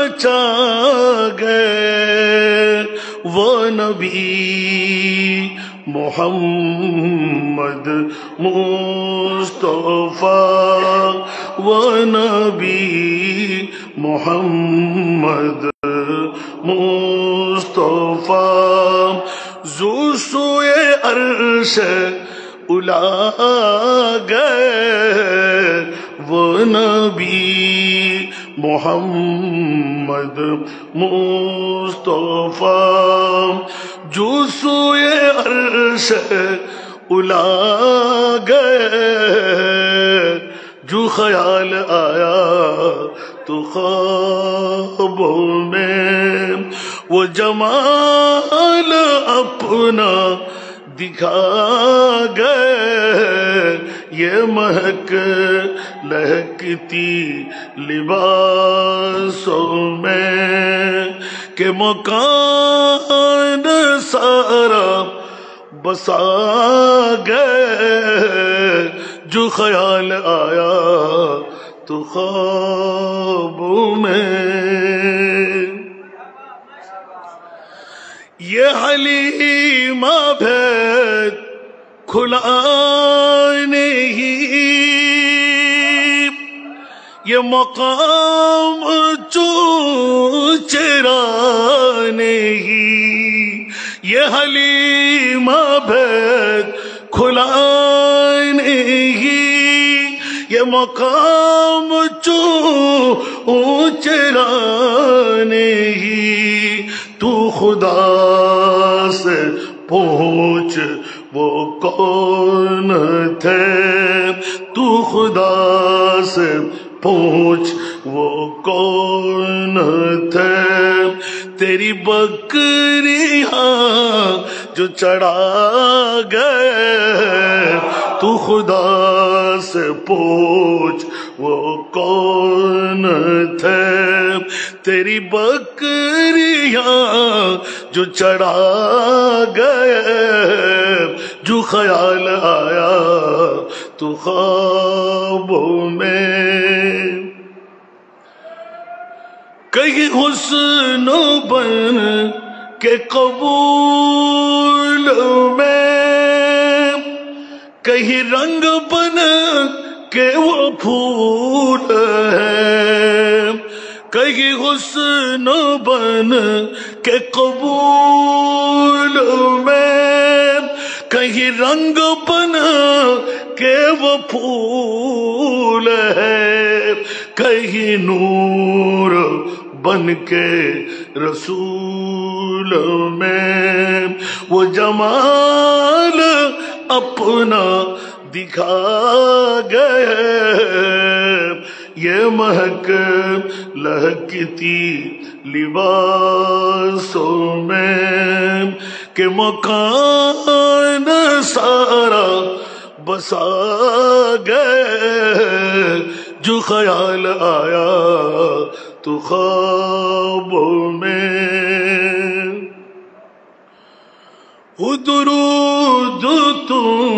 बचा गए वो नबी मोहम्मद मुस्तफा, वो नबी मोहम्मद मुस्तफा। ज़ुसूए अर्श उला गए वो नबी मोहम्मद मुस्तफा। ज़ुसूए अर्श उला गए, जो ख्याल आया तो ख्वाबों में वो जमाल अपना दिखा गए। ये महक लहकती लिबासों में के मकान सारा बसा गए, जो ख्याल आया तो ख्वाबों में। ये हलीमा भेद खुला नहीं, ये मकाम चेरा नहीं। ये हलीमा भेद खुला नहीं, ये मकाम चेरा नहीं। तू खुदा से पूछ वो कौन थे, तू खुदा से पूछ वो कौन थे। तेरी बकरियां जो चढ़ा गए, तू खुदा से पूछ वो कौन थे। तेरी बकरियां जो चढ़ा गए, जो ख्याल आया तो ख्वाबों में। कहीं हुस्न बन के कबूल में, कहीं रंग बन के वो फूल है। कहीं हुस्न बन के कबूल में, कहीं रंग बन के वो फूल है। कहीं नूर बन के रसूल में वो जमाल अपना दिखा गए। ये महक लहकती लिबासों में के मकान सारा बसा गए, जो ख्याल आया तो ख्वाबों में। दुरूद तुम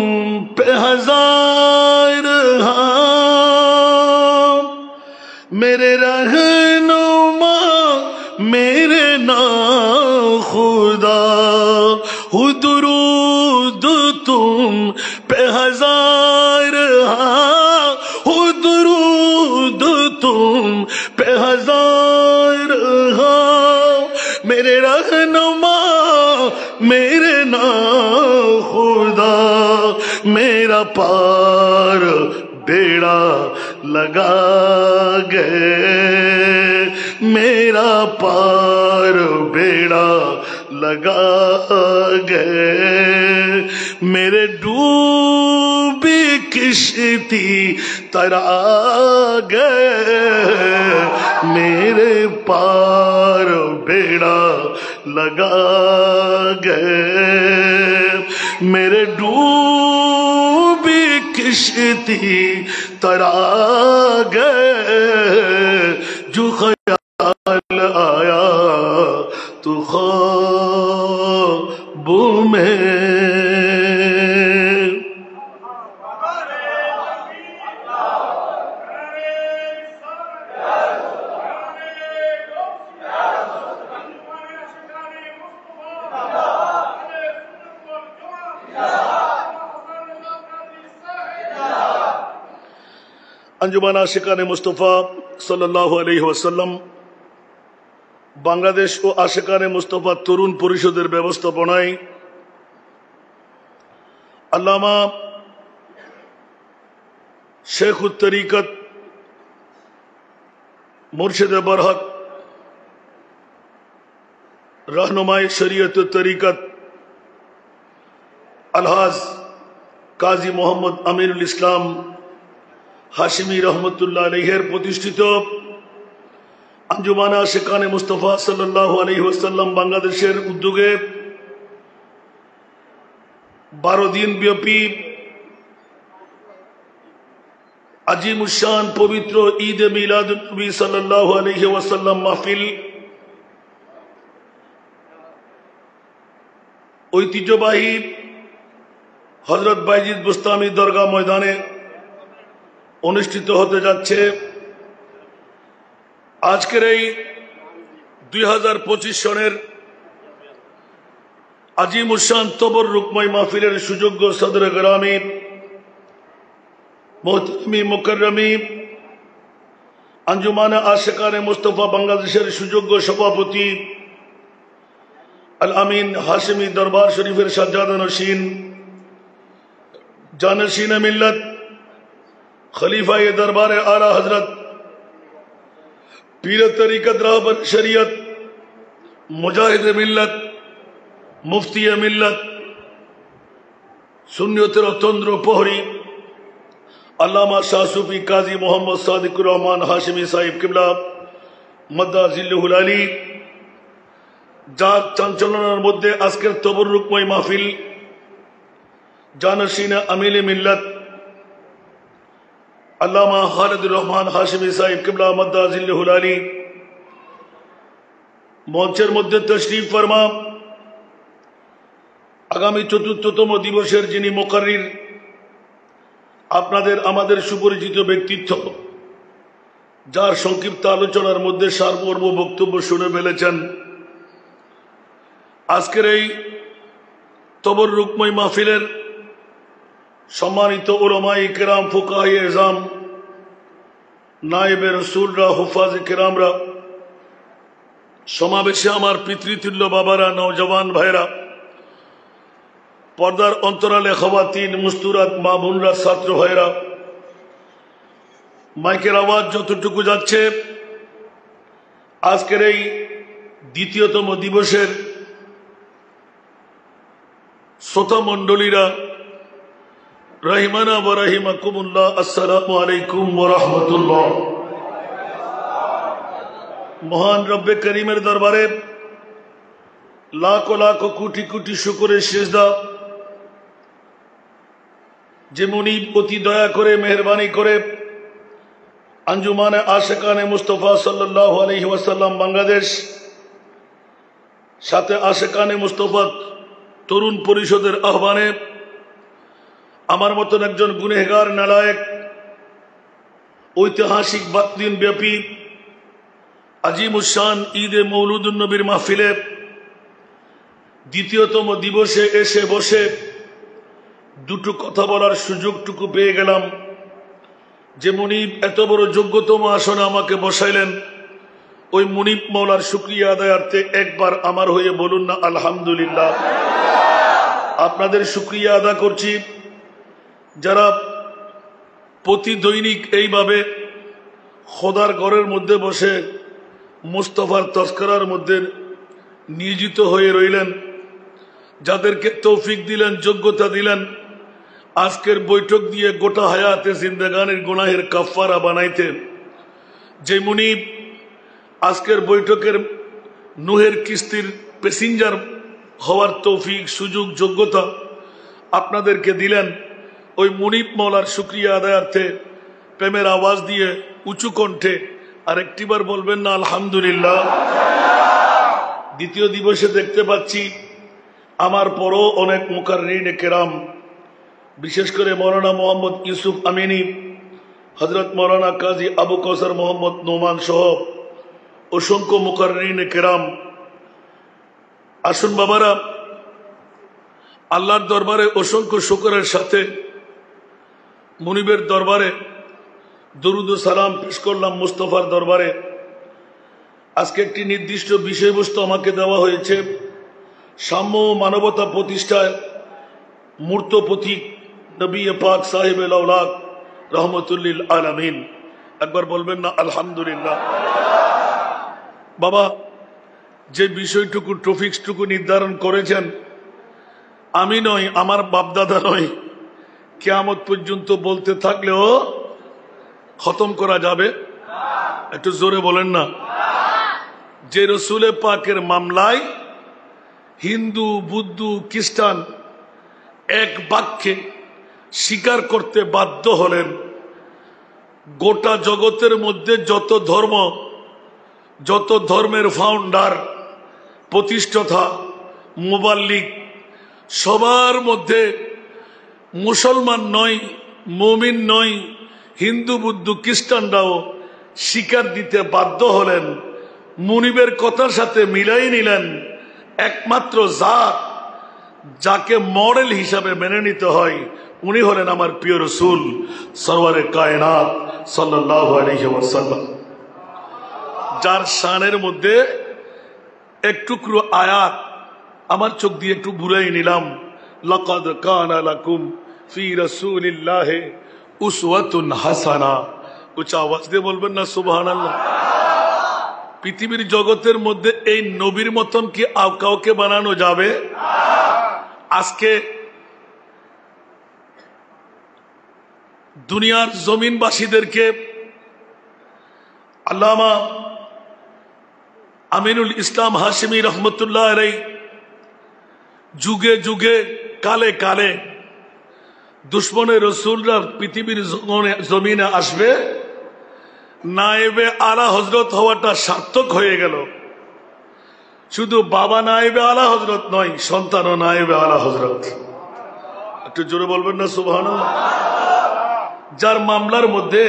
पे हजार हाँ, मेरे रहनुमा मेरे ना खुदा। दुरूद तुम पे हजार हाँ, दुरूद तुम पे हजार हाँ। मेरे रहनुमा मेरे ना खुदा, मेरा पार बेड़ा लगा गए, मेरा पार बेड़ा लगा गए। मेरे डूबी किश्ती तरा गए, मेरे पार बेड़ा लगा गए। मेरे डूबी किश्ती तरा गए, जो ख्याल आया तो ख्वाबों में। अंजुमान आशिकाने मुस्तफ़ा सल्लल्लाहु अलैहि वसल्लम बांग्लादेश ও আশিকানে মুস্তাফা তরুণ পরিষদের ব্যবস্থাপনায় আল্লামা শেখুত তরিকত মুর্শিদে বরহক रहनुमाई शरीयत तरीकत अलहाज काजी मोहम्मद अमीरुल इस्लाम हाशिमी रहमतुल्लाह अलैहिर प्रतिष्ठित अंजुमान आशिकाने मुस्तफा सल्लल्लाहु अलैहि वसल्लम बांग्लादेशेर उद्योगे 12 दिन व्यापी अजीमुशान पवित्र ईद मिलादुन नबी सल्लल्लाहु अलैहि वसल्लम महफिल ঐতিহ্যবাহী হযরত বাইজিদ বুস্তামি দরগা ময়দানে অনুষ্ঠিত হতে যাচ্ছে। আজকের এই 2025 সনের আজিমুশান তবররুকময় মাহফিলের সুযোগ্য সদরে গ্রামী মোহতারমি মুকাররমি আঞ্জুমানে আশিকানে মুস্তাফা বাংলাদেশের সুযোগ্য সভাপতি अल अमीन हाशिमी दरबार शरीफेर शाहजादा नशीन जानशीन मिल्लत खलीफा ये दरबार आला हजरत पीर तरीकत राहबर शरीयत मुजाहिद मिल्लत मुफ्ती मिल्लत सुन्नियतेर अतंद्र प्रहरी अल्लामा शाह सूफी काजी मोहम्मद सादिकुर रहमान हाशिमी साहिब किबला मद्दा जिल्लुहुल आली যার চাঞ্চল্যের মধ্যে আজকের তবররুকময় মাহফিল জানশীন আমিলে মিল্লাত আল্লামা খালিদুর রহমান হাশিমি সাহেব কিবলা মাদ্দা জিল্লুহুল আলী মঞ্চের মধ্যে তশরিফ ফরমা আগামী ৪র্থতম দিবসের যিনি মুকাররির আপনাদের আমাদের সুপরিচিত ব্যক্তিত্ব যার সংক্ষিপ্ত আলোচনার মধ্যে সারমর্ম বক্তব্য শুনে ফেলেছেন। আজকের এই তবররুকময় মাহফিলের সম্মানিত উলামায়ে কেরাম ফুকাহায়ে এজাম নায়েবে রাসূলরা হুফাজে কেরামরা সমাবেশে আমার পিতৃতুল্য বাবারা নওজওয়ান ভাইরা পর্দার অন্তরালে খওয়াতিন মুস্তুরাত মা বোনরা ছাত্র ভাইরা মাইকের আওয়াজ যতটুকু যাচ্ছে আজকের এই দ্বিতীয়তম দিবসের শ্রোতা মণ্ডলীরা রাহিমানা ওয়া রাহিমাকুমুল্লাহ আসসালামু আলাইকুম ওয়া রাহমাতুল্লাহ। মহান রব্বে করিমের দরবারে লাখো লাখো কোটি কোটি শুকরের সিজদা যে মুনিব অতি দয়া করে মেহেরবানি করে আঞ্জুমানে আশিকানে মুস্তাফা সাল্লাল্লাহু আলাইহি ওয়াসাল্লাম বাংলাদেশ সাথে আশিকানে মুস্তাফা তরুণ পরিষদের আহ্বানে আমার মতন একজন গুনেহগার নালায়েক ঐতিহাসিক 12 দিন ব্যাপী আজিমুশান ঈদে মৌলুদুন নবীর মাহফিলে দ্বিতীয়তম দিবসে এসে বসে দুটো কথা বলার সুযোগটুকু পেয়ে গেলাম। যে মুনিব এত বড় যোগ্যতম আসনে আমাকে বসাইলেন ওই মুনিব মওলার শুকরিয়া আদায়ার্থে একবার আমার হয়ে বলুন না আলহামদুলিল্লাহ। আপনাদের শুকরিয়া আদা করছি যারা প্রতি দৈনিক এইভাবে খোদার ঘরের মধ্যে বসে মুস্তাফার তস্করার মধ্যে নিয়োজিত হয়ে রইলেন, যাদেরকে তৌফিক দিলেন যোগ্যতা দিলেন আজকের বৈঠক দিয়ে গোটা হায়াতে জিন্দেগানির গুনাহের কাফারা বানাইতে। যে মুনিব আজকের বৈঠকের নুহের কিস্তির প্যাসেঞ্জার হওয়ার তৌফিক সুযোগ যোগ্যতা আপনাদেরকে দিলেন, ওই মুনিব মওলার শুকরিয়া আদায়ার্থে প্রেমের আওয়াজ দিয়ে উঁচু কণ্ঠে আরেকটিবার বলবেন না আলহামদুলিল্লাহ। দ্বিতীয় দিবসে দেখতে পাচ্ছি আমার পরও অনেক মুকাররিন কেরাম, বিশেষ করে মৌলানা মোহাম্মদ ইউসুফ আমিনী, হযরত মৌলানা কাজী আবু কৌসার মোহাম্মদ নোমান সহ অসংখ্য মুকাররিন কেরাম। আসুন বাবারা, আল্লাহর দরবারে অসংখ্য শুকরের সাথে মুনিবের দরবারে দরুদ ও সালাম পেশ করলাম মুস্তাফার দরবারে। আজকে একটি নির্দিষ্ট বিষয়বস্তু আমাকে দেওয়া হয়েছে, সাম্য ও মানবতা প্রতিষ্ঠায় মূর্ত প্রতীক নবী পাক সাহেবেল আওলাদ রহমতুল্লিল আলামিন। একবার বলবেন না আলহামদুলিল্লাহ। বাবা, যে বিষয়টুকু টপিকসটুকু নির্ধারণ করেছেন, আমি নয়, আমার বাপদাদা নয়, কিয়ামত পর্যন্ত বলতে থাকলেও খতম করা যাবে। একটু জোরে বলেন না। যে রসুলে পাকের মামলায় হিন্দু, বুদ্ধ, খ্রিস্টান এক বাক্যে স্বীকার করতে বাধ্য হলেন, গোটা জগতের মধ্যে যত ধর্মের ফাউন্ডার, প্রতিষ্ঠাতা, মুবাল্লিগ, সবার মধ্যে মুসলমান নয়, মুমিন নয়, হিন্দু, বুদ্ধ, খ্রিস্টানরাও স্বীকার দিতে বাধ্য হলেন। মুনিবের কথার সাথে মিলাই নিলেন একমাত্র জাত যাকে মডেল হিসাবে মেনে নিতে হয়, উনি হলেন আমার প্রিয় রসুল সরওয়ারে কায়নাত সাল্লাল্লাহু আলাইহি ওয়াসাল্লাম, যার শানের মধ্যে এক টুকরো আয়াত আমার চোখ দিয়ে একটু বুড়াই নিলাম। লাকাদ কানা লাকুম ফি রাসূলিল্লাহি উসওয়াতুন হাসানা। উচ্চ আওয়াজ দিয়ে বলবেন না সুবহানাল্লাহ। পৃথিবীর জগতের মধ্যে এই নবীর মতন কি কাউকে বানানো যাবে? আজকে দুনিয়ার জমিনবাসীদেরকে আল্লামা আমিনুল ইসলাম হাশিমি রহমতুল্লাহ আলাইহি যুগে যুগে কালে কালে দুশ্মনে রসুলরা পৃথিবীর জমিনে আসবে, নায়েবে আলা হজরত হওয়াটা সার্থক হয়ে গেল। শুধু বাবা নায়েবে আলা হজরত নয়, সন্তানও নায়েবে আলা হজরত। একটু জোরে বলবেন না সুবহানাল্লাহ। যার মামলার মধ্যে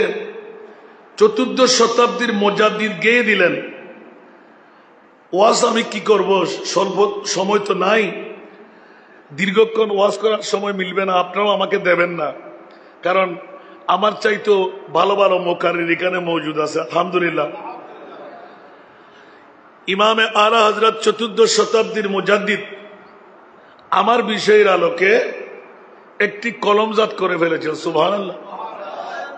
14 শতাব্দীর মুজাদ্দিদ গেয়ে দিলেন। ওয়াজ আমি কি করব, স্বল্প সময় তো নাই, দীর্ঘক্ষণ ওয়াজ করার সময় মিলবে না, আপনারাও আমাকে দেবেন না, কারণ আমার চাইতো ভালো ভালো মুকাররির এখানে মজুদ আছে আলহামদুলিল্লাহ। ইমামে আলা হযরত 14 শতাব্দীর মুজাদ্দিদ আমার বিষয়ের আলোকে একটি কলমজাত করে ফেলেছেন। সুবহানাল্লাহ।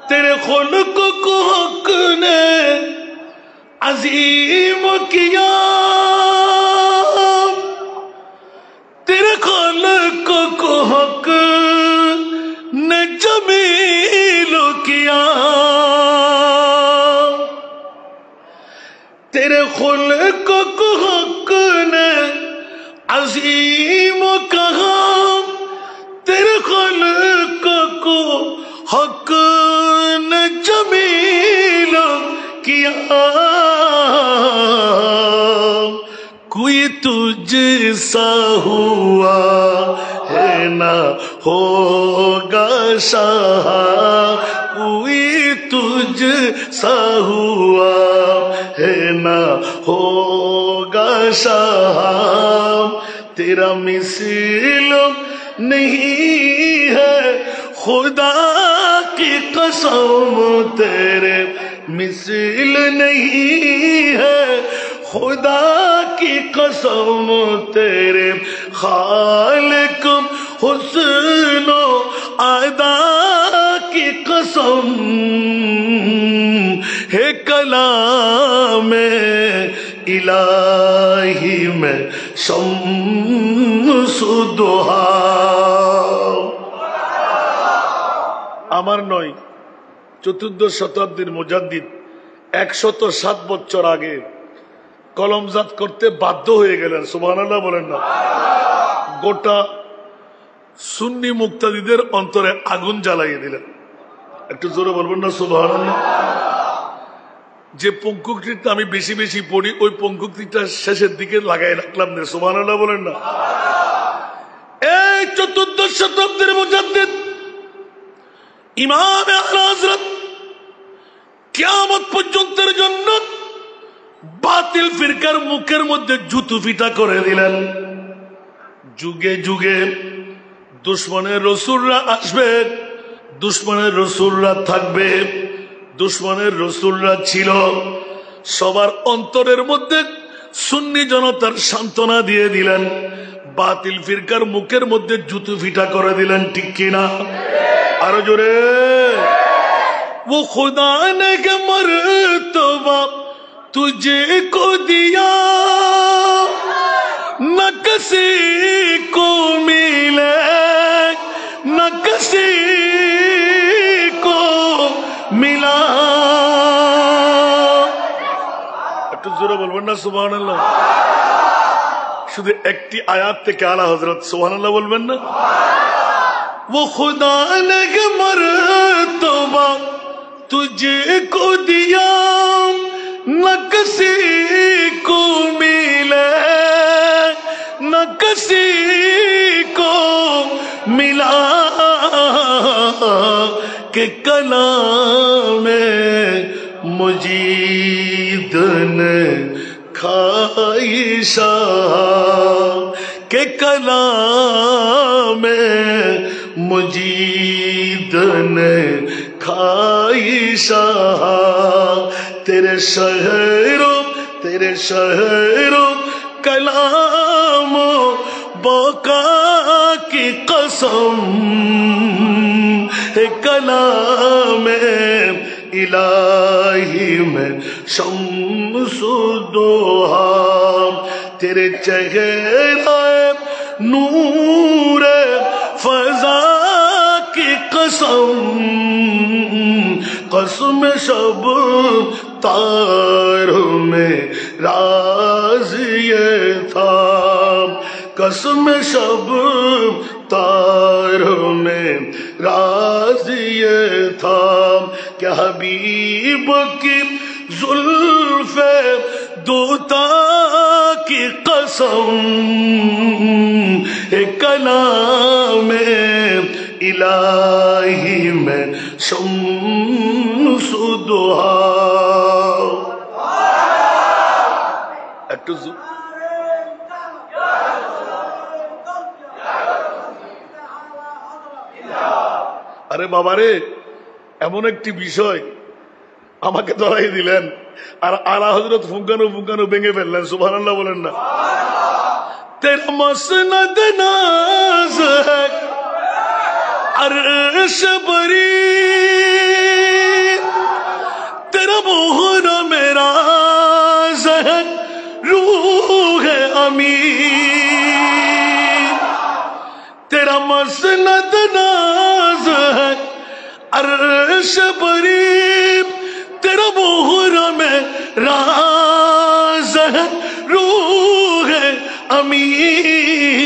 তেরে খুলক কো হক নে আজিম কিয়া, तेरे खुल्क को हक ने जमील किया, तेरे खुल्क को हक ने अजीम कहा, तेरे खुल्क को हक ने जमील किया, कोई तुझसा हुआ है ना होगा शाह, कोई तुझसा हुआ है ना होगा शाह, तेरा मिसल नहीं है खुदा की कसम, तेरे मिसल नहीं है खुदा की कसम, तेरे खालिक हुस्नो अदा की कसम, है कलामे इलाही में शम्सुद्दुहा। আমার নয়, 14 শতাব্দীর মুজাদ্দিদ 107 বছর আগে কলমজাত করতে বাধ্য হয়ে গেলেন। সুবহানাল্লাহ বলেন না। গোটা সুন্নি মুক্তাদিদের অন্তরে আগুন জ্বালাইয়ে দিলেন। একটু জোরে বলবেন না সুবহানাল্লাহ। যে পঙ্কুক্তিটা আমি বেশি বেশি পড়ি, ওই পঙ্কুক্তিটা শেষের দিকে লাগাই রাখলাম না। সুবহানাল্লাহ বলেন না। এই 14 শতাব্দীর মুজাদ্দিদ ইমাম আলা হযরত কিয়ামত পর্যন্তের জন্য বাতিল ফিরকার মুখের মধ্যে জুতো পিটা করে দিলেন। যুগে যুগে দুশ্মনের রসুলরা আসবে, দুশ্মনের রসুলরা থাকবে, দুশ্মনের রসুলরা ছিল, সবার অন্তরের মধ্যে সুন্নি জনতার সান্ত্বনা দিয়ে দিলেন, বাতিল ফিরকার মুখের মধ্যে জুতো ফিটা করে দিলেন। ঠিক কিনা? আরো জোরে। वो खुदा ने के मर्तबा तुझे को दिया न किसी को मिले न किसी को मिला। একটু জোরে বলবেন না সুবহানাল্লাহ? শুধু একটি আয়াত থেকে আলা হযরত সুবহানাল্লাহ বলবেন না? वो खुदा ने के मर्तबा तुझे को दिया न किसी को मिले न किसी को मिला के कलाम मुजीद ने खाइशा के कलाम मुजीद ने खाइशा। तेरे शहरों कलाम बाका की कसम कलाम इलाही में शम्सुद्दोहा। तेरे चेहरा नूर फजा की कसम कसम शब तारों में राज ये था। कसम शब तारों में राज ये था। क्या हबीब की जुल्फे दोता की कसम कलाम इलाही में शम्सुद्दोहा। একটু আরে বাবারে, এমন একটি বিষয় আমাকে ধরাই দিলেন আর আলা হযরত ফুঙ্কানো ভেঙে ফেললেন। সুবহানাল্লাহ বলেন না? तेरा मसनद नाज है अर्श बरी, तेरा मोहर मेरा है रूह है अमीर। तेरा मसनद नाज है अर्श बरी, तेरा मोहर मेरा है रूह है अमीर।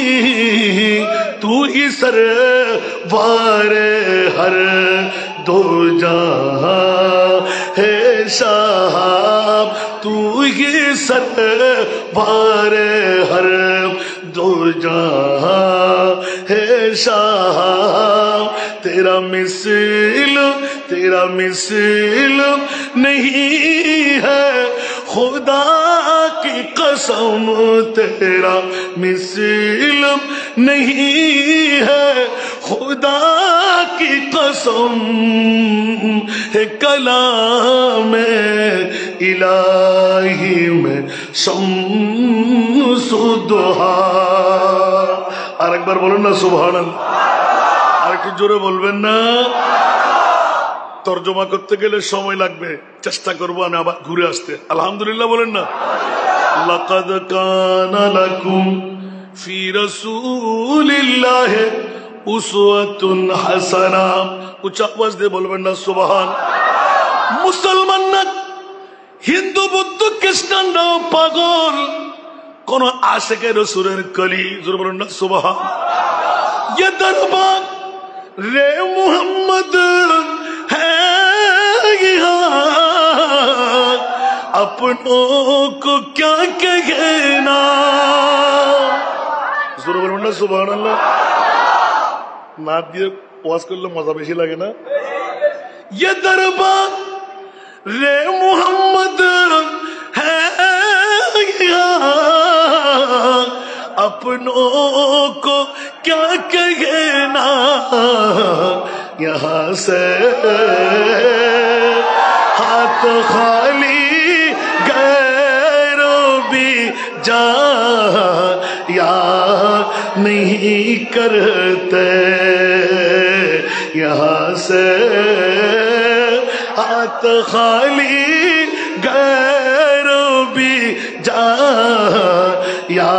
तू ही सरवार हर दो जहां है साहब। तू ही सरवार हर दो जहां है साहब। तेरा मिसल नहीं है खुदा की कसम। तेरा मिसल नहीं है खुदा की कसम है कलाम इलाही में शम्सुद्दोहा। আর একবার বলুন না সুবহানাল্লাহ? আর একটু জোরে বলবেন না? তরজমা করতে গেলে সময় লাগবে, চেষ্টা করবো আমি আবার ঘুরে আসতে। আলহামদুলিল্লাহ বলেন না? লাকাদ কানা লাকুম ফি রাসূলিল্লাহি উসওয়াতুন হাসানা। উচ্চ আওয়াজ দিয়ে বলবেন না সুবহান? মুসলমান না, হিন্দু বৌদ্ধ খ্রিস্টানরাও পাগল কোন আশিকে রাসূলের কলি। জোরে বলুন না সুবহান? ये दरबार रे मोहम्मद है यहाँ, अपनों को क्या कहना। জোরে বলুন না সুবহানাল্লাহ? না দিয়ে ওয়াজ করলে মজা বেশি লাগে না? ये दरबार रे मोहम्मद है यहाँ, अपनों को क्या कहना। यहाँ से हाथ खाली गैरों भी जा या नहीं करते, यहाँ से हाथ खाली गैरों भी जा या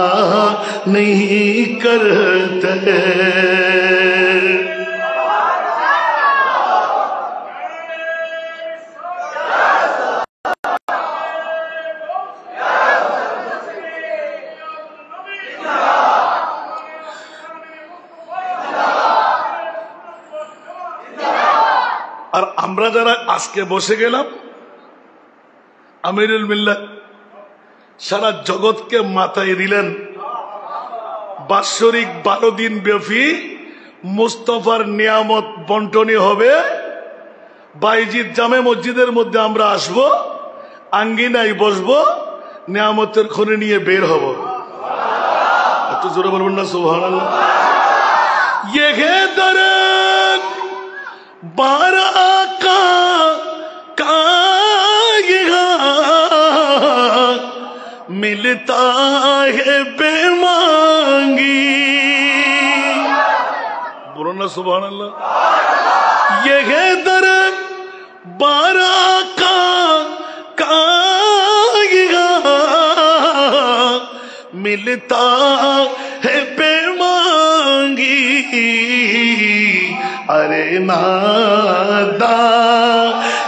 नहीं करते। আর আমরা যারা আজকে বসে গেলাম, আমিরুল মিল্লাত সারা জগৎকে মাথায় দিলেন। বাৎসরিক 12 দিন ব্যাপী মুস্তাফার নিয়ামত বন্টনী হবে। বাইজিদ জামে মসজিদের মধ্যে আমরা আসব, আঙ্গিনায় বসবো, নিয়ামতের খনি নিয়ে বের হব। এত জোরে বলবেন না সুবহানাল্লাহ। ये है दरद बारा का यहाँ मिलता है बेमांगी। बोलो ना सुबहानल्लाह। ये है दरद बारा का यहाँ मिलता है बेमांगी। अरे नादा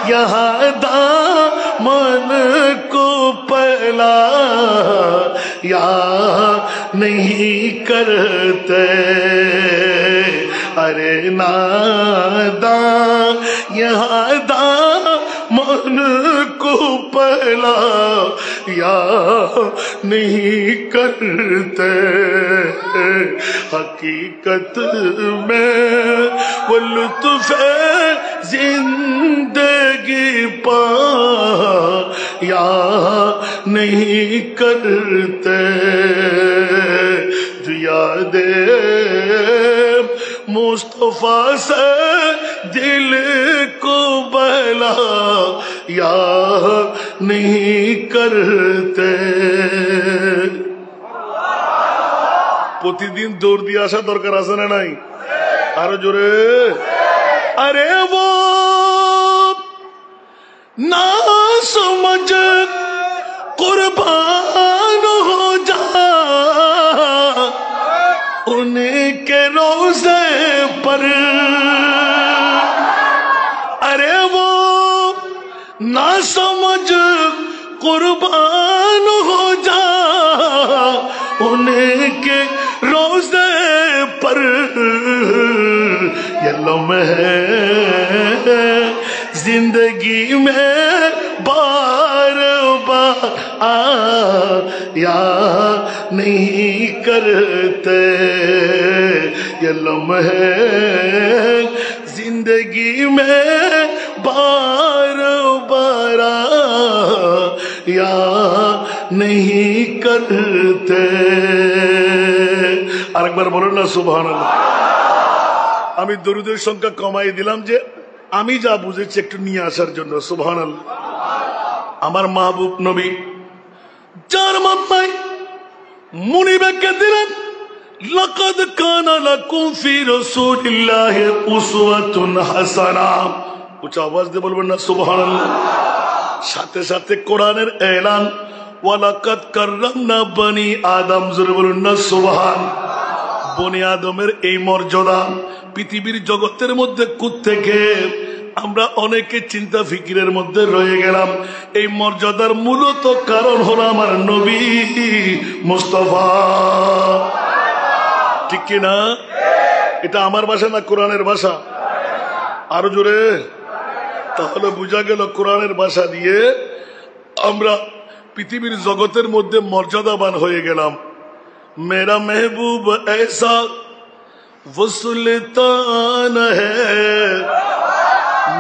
यहाँ दामन को पला या नहीं करते। अरे नादा यहाँ दामन को पला या नहीं करते। हकीकत में वो लुत्फ़ जिंदगी पा या नहीं करते। जो यादे मुस्तफा से दिल को बहला या नहीं करते। প্রতিদিন দৌড় দিয়ে আসা দরকার আছে না নাই? আরো জোরে। अरे वो ना समझ कुर्बान हो जा उनके रोज़े पर। अरे वो ना समझ कुर्बान हो जा उनके रोज़े पर। ये लम्हे जिंदगी में बार बार आया नहीं करते। ये लम्हे जिंदगी में बार बार आया नहीं करते। আরেকবার বলুন না সুবহানাল্লাহ। আমি দরুদের সংখ্যা কমাই দিলাম যে আমি যা বুঝেছি একটু নিয়ে আসার জন্য। সুবহানাল্লাহ। আমার মাহবুব নবী যার মাথায় মুনিবাকে দিলেন লাকাদ কানা লাকুম ফি রাসূলিল্লাহি উসওয়াতুন হাসানাহ। উচ্চ আওয়াজ দিয়ে বলবেন না সুবহানাল্লাহ। সাথে সাথে কোরআনের এলান ওয়ালাকাদ কাররামনা বনি আদম। জোরে বলুন না সুবহান। বনি আদমের এই মর্যাদা পৃথিবীর জগতের মধ্যে কোত্থেকে আমরা অনেকে চিন্তা ফিকিরের মধ্যে রয়ে গেলাম। এই মর্যাদার মূলত কারণ হলো আমার নবী মুস্তাফা। ঠিক কিনা? এটা আমার ভাষা না কোরআনের ভাষা? আরো জোরে। তাহলে বোঝা গেল কোরআনের ভাষা দিয়ে আমরা পৃথিবীর জগতের মধ্যে মর্যাদাবান হয়ে গেলাম। मेरा महबूब ऐसा वो सुल्तान है।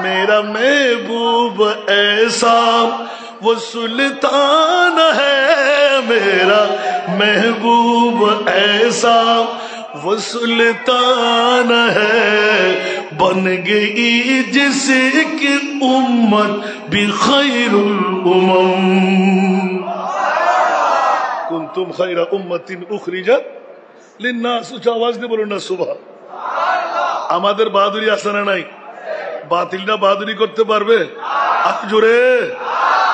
मेरा महबूब ऐसा वो सुल्तान है। मेरा महबूब ऐसा वो सुल्तान है बन गई जिसकी उम्मत भी खैरुल उमम कुंतुम खैरा उम्मतिन उखरिजत लिन्नास। उच्च आवाज দিয়ে বলুন না সুবহান। আমাদের বাহাদুরি আছে না নাই? বাতিলটা বাহাদুরি করতে পারবে? আর জোরে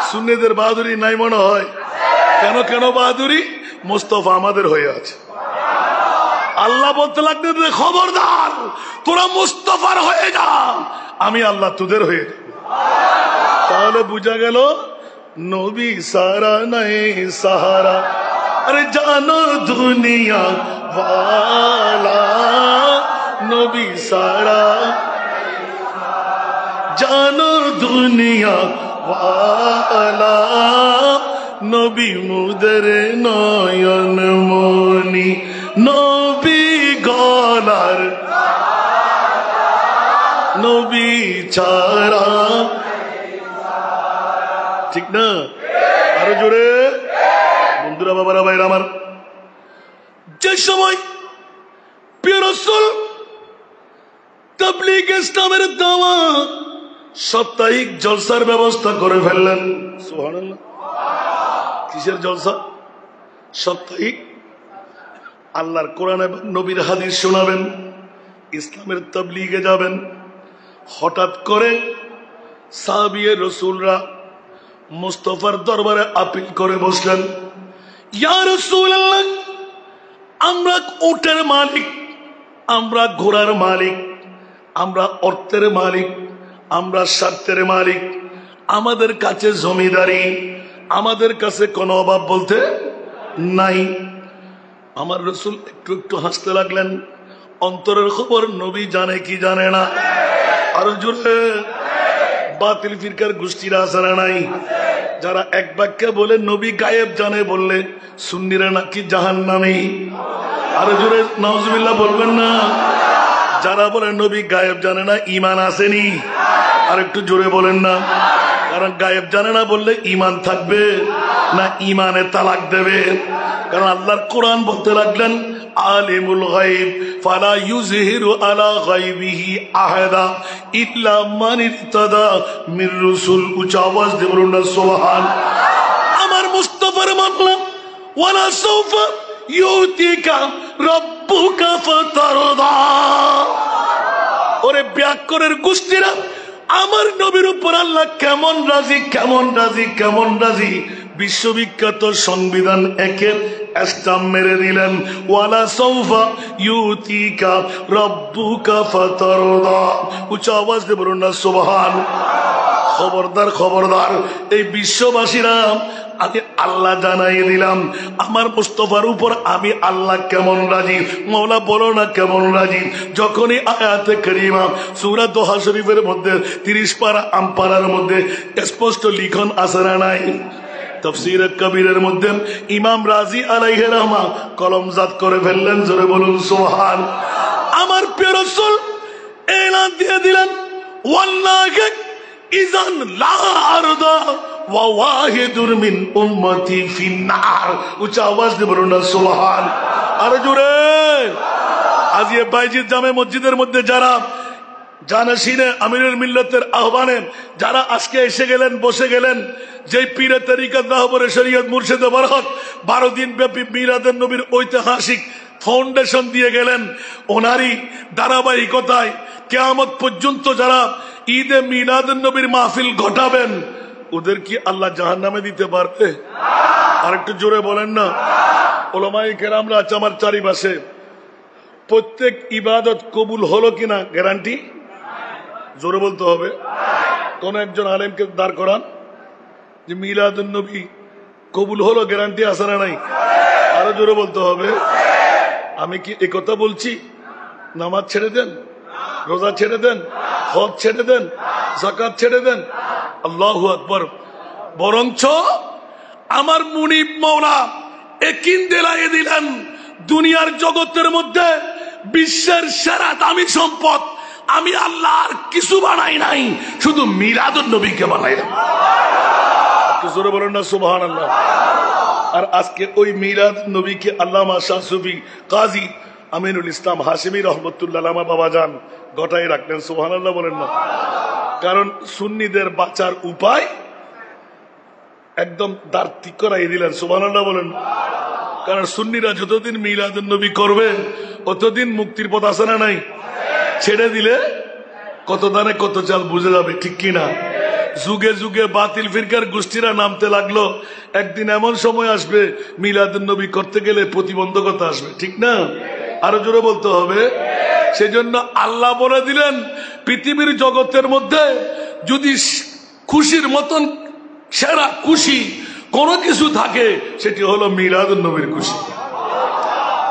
সুন্নিদের বাহাদুরি নাই মনে হয়। কেন কেন বাহাদুরি? মুস্তাফা আমাদের হয়ে আছে। আল্লাহ বলতে লাগলেন খবরদার তোরা মুস্তাফার হয়ে যা, আমি আল্লাহ তোদের হয়ে যাব। তাহলে বুঝা গেল নবী সারা নাই সাহারা। अरे जानो दुनिया वाला नबी सारा, जानो दुनिया वाला नबी मुदर नयन मणि नबी गलार नबी ছাড়া। ঠিক না? আরো জোরে বন্ধুরা, বাবারা, ভাইরা আমার, যে সময় প্রিয় রাসূল তাবলীগ ইসলামের দাওয়াত সাপ্তাহিক জলসার ব্যবস্থা করে ফেললেন। সুবহানাল্লাহ। কিসের জলসা? সাপ্তাহিক আল্লাহর কোরআন এবং নবীর হাদিস শোনাবেন, ইসলামের তাবলীগে যাবেন। হঠাৎ করে সাহাবীয়ে রাসূলরা মুস্তাফার দরবারে আপিল করে বসলেন, ইয়া রাসূলুল্লাহ, আমরা উটের মালিক, আমরা ঘোড়ার মালিক, আমরা অর্থের মালিক, আমরা স্বার্থের মালিক, আমাদের কাছে জমিদারি, আমাদের কাছে কোনো অভাব বলতে নাই। আমার রাসূল একটু একটু হাসতে লাগলেন। অন্তরের খবর নবী জানে কি জানে না? আর জোরে বাতিল ফিরকার গোষ্ঠীরা আছে না নাই? যারা এক বাক্যে বলে নবী গায়েব জানে বললে সুন্নিরা নাকি জাহান্নামী। আরো জোরে নাউজুবিল্লাহ বলবেন না? যারা বলে নবী গায়েব জানে না ঈমান আসেনি, আর একটু জোরে বলেন না। কারণ গায়েব জানে না বললে ঈমান থাকবে না ঈমানে তালাক দেবে। কারণ আল্লাহর কোরআন বলতে লাগলেন আলিমুল গায়ব ফালা ইউযহিরু আলা গায়বিহি আহাদা ইল্লা মান ইরতাদা মির রাসূল। উচ্চ আওয়াজ দিয়ে বলুন না সুবহান। আমার মুস্তাফার মাতলাব ওয়ালা সাউফা ইউতিকা রাব্বুকা ফাতারদা। ওরে ব্যাকরণের গোষ্ঠীরা, আমার নবীর উপর আল্লাহ কেমন রাজি, কেমন রাজি, কেমন রাজি। বিশ্ববিখ্যাত সংবিধান একের স্টাম্প মেরে দিলেন, ওয়ালা সাউফা ইউতিকা রাব্বুকা ফাতারদা। উচ্চ আওয়াজ দিয়ে বলুন না সুবহান। খবরদার, খবরদার, এই বিশ্ববাসীরা আমি আল্লাহ জানাই দিলাম আমার মুস্তাফার উপর আমি আল্লাহ কেমন রাজি। মওলা বলো না কেমন রাজি। যখনই আয়াতে কারিমা সূরা দোহা শরীফের মধ্যে 30 পারা আমপারার মধ্যে স্পষ্ট লিখন আছে না নাই? তাফসীর কবিরের মধ্যে ইমাম রাজি আলাইহি রাহমা কলমজাত করে ফেললেন। জোরে বলুন সুবহান। আমার প্রিয় রাসূল এলান দিয়ে দিলেন, ওয়াল্লাহি ইযান লা আরদা ওয়া ওয়াহিদুন মিন উম্মতি ফিন্নার। উচ্চ আওয়াজ দিয়ে বলুন না সুবহান। আর জোরে আজ এই বাইজিদ জামে মসজিদের মধ্যে যারা জানাশিনে আমিরুল মিল্লাতের আহ্বানে যারা আজকে এসে গেলেন, বসে গেলেন, যে পীরে তরিকত রাহবরে শরীয়ত মুর্শিদে বরকত 12 দিন ব্যাপী মিলাদুন নবীর ঐতিহাসিক ফাউন্ডেশন দিয়ে গেলেন, ওনারই ধারাবাহিকতায় কিয়ামত পর্যন্ত যারা ঈদে মিলাদুন নবীর মাহফিল ঘটাবেন, ওদের কি আল্লাহ জাহান্নামে দিতে পারবে? আর একটু জোরে বলেন না। উলামায়ে কেরামরা আছে আমার চারিপাশে, প্রত্যেক ইবাদত কবুল হলো কিনা গ্যারান্টি জোরে বলতে হবে। কোন একজন আলেমকে দাঁড় করান যে মিলাদুন নবী কবুল হলো, গ্যারান্টি আছে না নাই? আরো জোরে বলতে হবে। আমি কি একথা বলছি নামাজ ছেড়ে দেন, রোজা ছেড়ে দেন, হজ ছেড়ে দেন, যাকাত ছেড়ে দেন? আল্লাহু আকবার। বরঞ্চ আমার মুনিব মওলা একিন দিলাই দিলেন, দুনিয়ার জগতের মধ্যে বিশ্বের সেরা দামি সম্পদ আমি আল্লাহ আর কিছু বানাই নাই, শুধু মিলাদুন নবীকে বানাইলাম। জোরে বলেন না সুবহানাল্লাহ। আর আজকে ওই মিলাদুন নবীকে আল্লামা শাহ সুফি কাজী আমিনুল ইসলাম হাশিমি রহমতুল্লাহ আমার বাবা যান গটাই রাখলেন। সুবহানাল্লাহ বলেন না? কারণ সুন্নিদের বাঁচার উপায় একদম দার্থিক করাই দিলেন। সুবহানাল্লাহ বলেন। কারণ সুন্নিরা যতদিন মিলাদুন নবী করবে অতদিন মুক্তির পথ আছে না নাই? ছেড়ে দিলে কত দানে কত চাল বুঝে যাবে, ঠিক কিনা? যুগে যুগে বাতিল ফিরকার গোষ্ঠীরা নামতে লাগলো, একদিন এমন সময় আসবে মিলাদুন নবী করতে গেলে প্রতিবন্ধকতা আসবে, ঠিক না? আরো জোরে বলতে হবে। সেজন্য আল্লাহ বলে দিলেন পৃথিবীর জগতের মধ্যে যদি খুশির মতন সেরা খুশি কোন কিছু থাকে সেটি হলো মিলাদুন নবীর খুশি।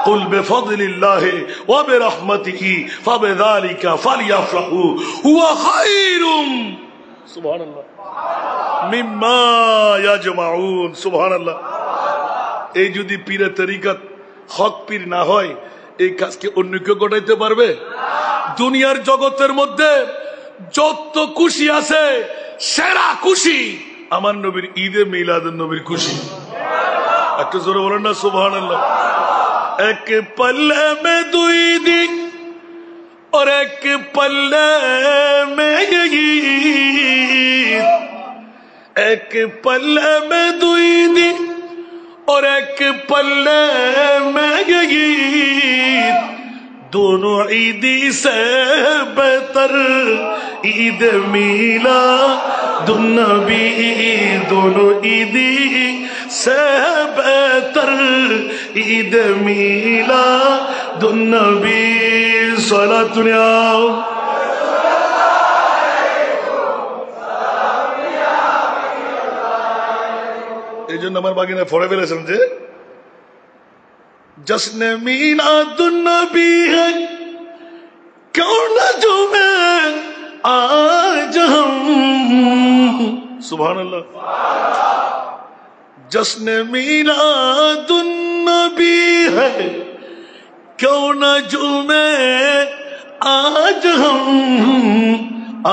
কুল বিফাদলিল্লাহি ওয়া বিরহমাতিহি ফাবিযালিকা ফালইফরাহু হুয়া খায়রুম সুবহানাল্লাহ মিম্মা ইয়াজমাউন। সুবহানাল্লাহ। এই যদি পীরের তরিকত হক পীর না হয় এই কাজকে অন্য কেউ ঘটাইতে পারবে? দুনিয়ার জগতের মধ্যে যত খুশি আছে সেরা খুশি আমার নবীর ঈদে মিলাদুন নবীর খুশি। একটু জোরে বলেন না সুবহানাল্লাহ। এক পল্লে মে দুই দিন और एक पल्ले में ईद, एक पल्ले में दुई दिन और एक पल्ले में ईद, दोनों ईदी से बेहतर ईद मिलादुन्नबी, दोनों ईदी से बेहतर ईद मिलादुन्नबी। सलातुनिया এই জন্য আমার বাগিনা ফড়ে ফেলেছেন যে जश्न मिलादुन्नबी है क्यों न झूमे आज हम। सुभान अल्लाह। जश्न मिलादुन्नबी है क्यों न झूमे आज हम,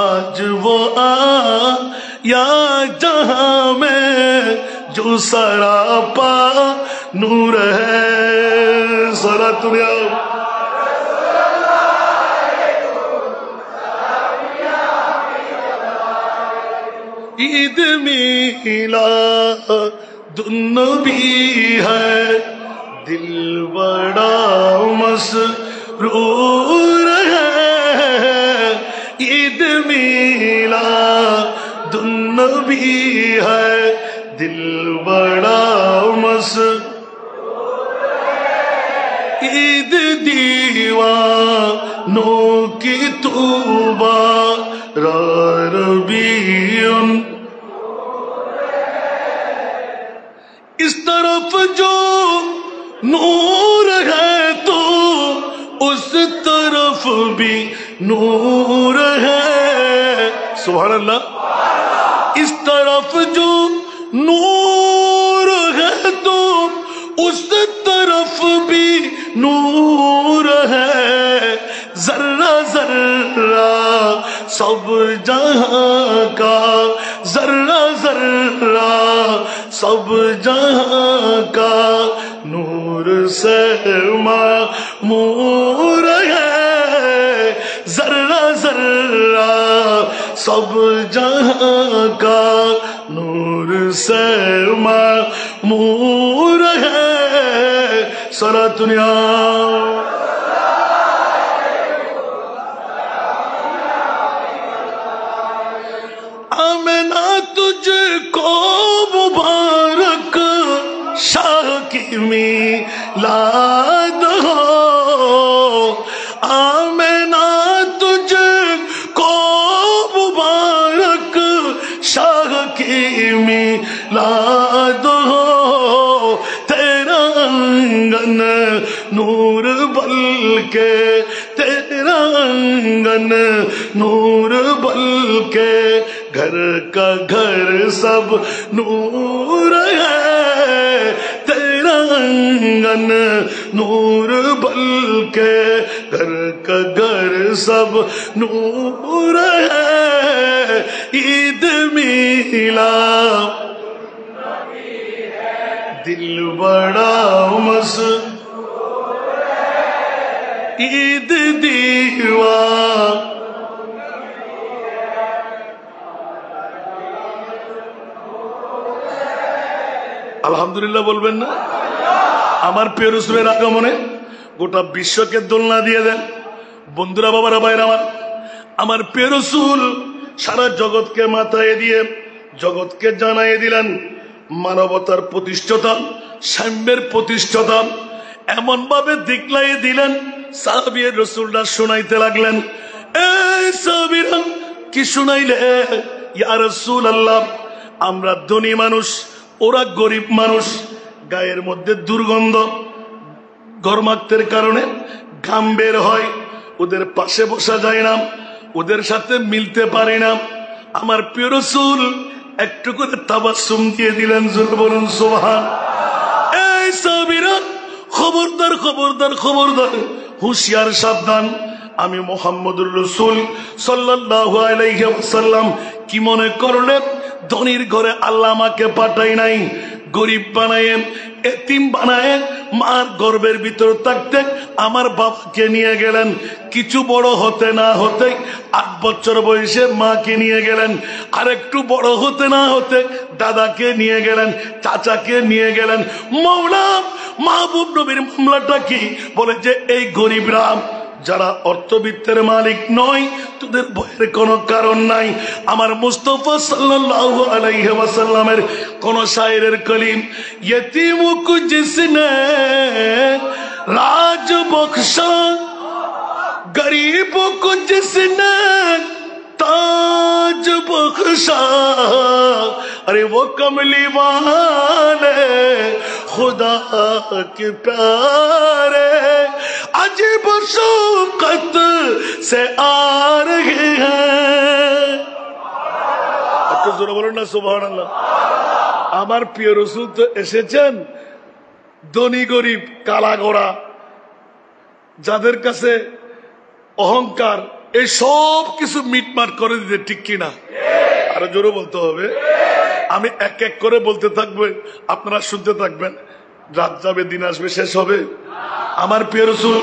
आज वो या जहां में जो सरापा नूर है। सलातुनिया ईद मिलादुन्नबी है दिल बड़ा मसरूर है, ईद मिलादुन्नबी है दिल बड़ा मसरूर, ईद दीवानों की तूबा रबीउन, इस तरफ जो नूर है तो उस तरफ भी नूर है। सुभान अल्लाह। इस तरफ जो नूर है तो उस तरफ भी नूर है, जर्रा जर्रा सब जहां का, जर्रा जर्रा सब जहां का नूर से मामूर है, जर्रा जर्रा सब जहां का नूर से मामूर है। सलातुनिया आमना तुझको मुबारक शाह की मिलाद हो, आमना तुझको मुबारक शाह की मिलाद हो, तेरा आंगन नूर बल्कि तेरा आंगन नूर बल्कि घर का घर सब नूर है, तेरा आंगन नूर बल्कि घर का घर सब नूर है, ईद मिला दिल बड़ा मसरूर है, ঈদ দিওয়া। আলহামদুলিল্লাহ বলবেন না? আমার প্রিয় রাসূলের আগমনে গোটা বিশ্বকে দোলনা দিয়ে দেন। বন্ধুরা, বাবারা, ভাইরা আমার প্রিয় রাসূল সারা জগৎকে মাথায় দিয়ে জগৎকে জানাই দিলেন মানবতার প্রতিষ্ঠাতা, সাম্যের প্রতিষ্ঠাতা। এমন ভাবে দিকলাই দিলেন, সাহাবীয়ে রাসূলরা শোনাইতে লাগলেন। এই সাহাবীরা কি শুনাইলে? ইয়া রাসূলুল্লাহ, আমরা ধনী মানুষ, ওরা গরিব মানুষ, গায়ের মধ্যে দুর্গন্ধ, গরমাক্তের কারণে ঘাম বের হয়, ওদের পাশে বসা যায় না, ওদের সাথে মিলতে পারে না। আমার প্রিয় রাসূল একটু করে তাবাসসুম দিয়ে দিলেন। জোরে বলুন সুবহান। এই সাহাবীরা, খবরদার খবরদার খবরদার, হুঁশিয়ার, সাবধান। আমি মুহাম্মদুর রাসূল সাল্লাল্লাহু আলাইহি ওয়াসাল্লাম কি মনে করলেন ধনীর ঘরে আল্লাহ আমাকে পাঠাই নাই, গরিব বানায়, এতিম বানায়, মার গর্ভের ভিতর থাকতে আমার বাবাকে নিয়ে গেলেন। কিছু বড় হতে না হতে 8 বছর বয়সে মাকে নিয়ে গেলেন, আর একটু বড় হতে না হতে দাদাকে নিয়ে গেলেন, চাচাকে নিয়ে গেলেন। মওলা মাহবুব নবীর মামলাটা কি? বলে যে এই গরিবরা যারা অর্থবিত্তের মালিক নয়, তোদের ভয়ের কোনো কারণ নাই। আমার মুস্তাফা সাল্লাল্লাহু আলাইহি ওয়াসাল্লামের কোন শায়েরের কলিম, यतीमों को जिसने राज बख्शा, गरीबों को जिसने ताज बख्शा, अरे वो कमली वाले खुदा के प्यारे अजीब शौकत से आ रहे हैं। একটু জোরে বলুন না সুবহানাল্লাহ। আমার প্রিয় রাসূল তো এসেছেন ধনী গরিব কালা গোরা, যাদের কাছে অহংকার, এই সব কিছু মিটমাট করে দিতে, ঠিক কিনা? আরো জোরে বলতে হবে। আমি এক এক করে বলতে থাকবো, আপনারা শুনতে থাকবেন। রাত যাবে, দিন আসবে, শেষ হবে। আমার প্রিয় রাসূল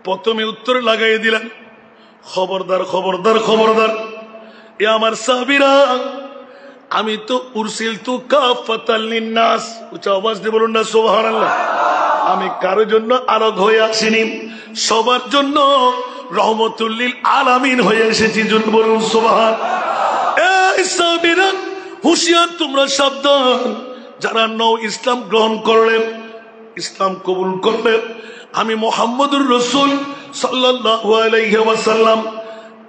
প্রথমে উত্তরে লাগাই দিলেন, খবরদার খবরদার খবরদার, এ আমার সাহাবীরা, আমি তো উরসিলতু কাফাতাল লিন্নাস। উচ্চ আওয়াজ দিয়ে বলুন না সুবহানাল্লাহ। আমি কারো জন্য আলোক হয়ে আসিনি, সবার জন্য রহমতুল লিল আলামিন হয়ে এসেছি। জন্য বলুন সুবহান। এই সাহাবীরা হুঁশিয়ার, তোমরা সাবধান। যারা নও ইসলাম গ্রহণ করলেন, ইসলাম কবুল করলেন, আমি মুহাম্মদুর রাসূল সাল্লাল্লাহু আলাইহি ওয়াসাল্লাম,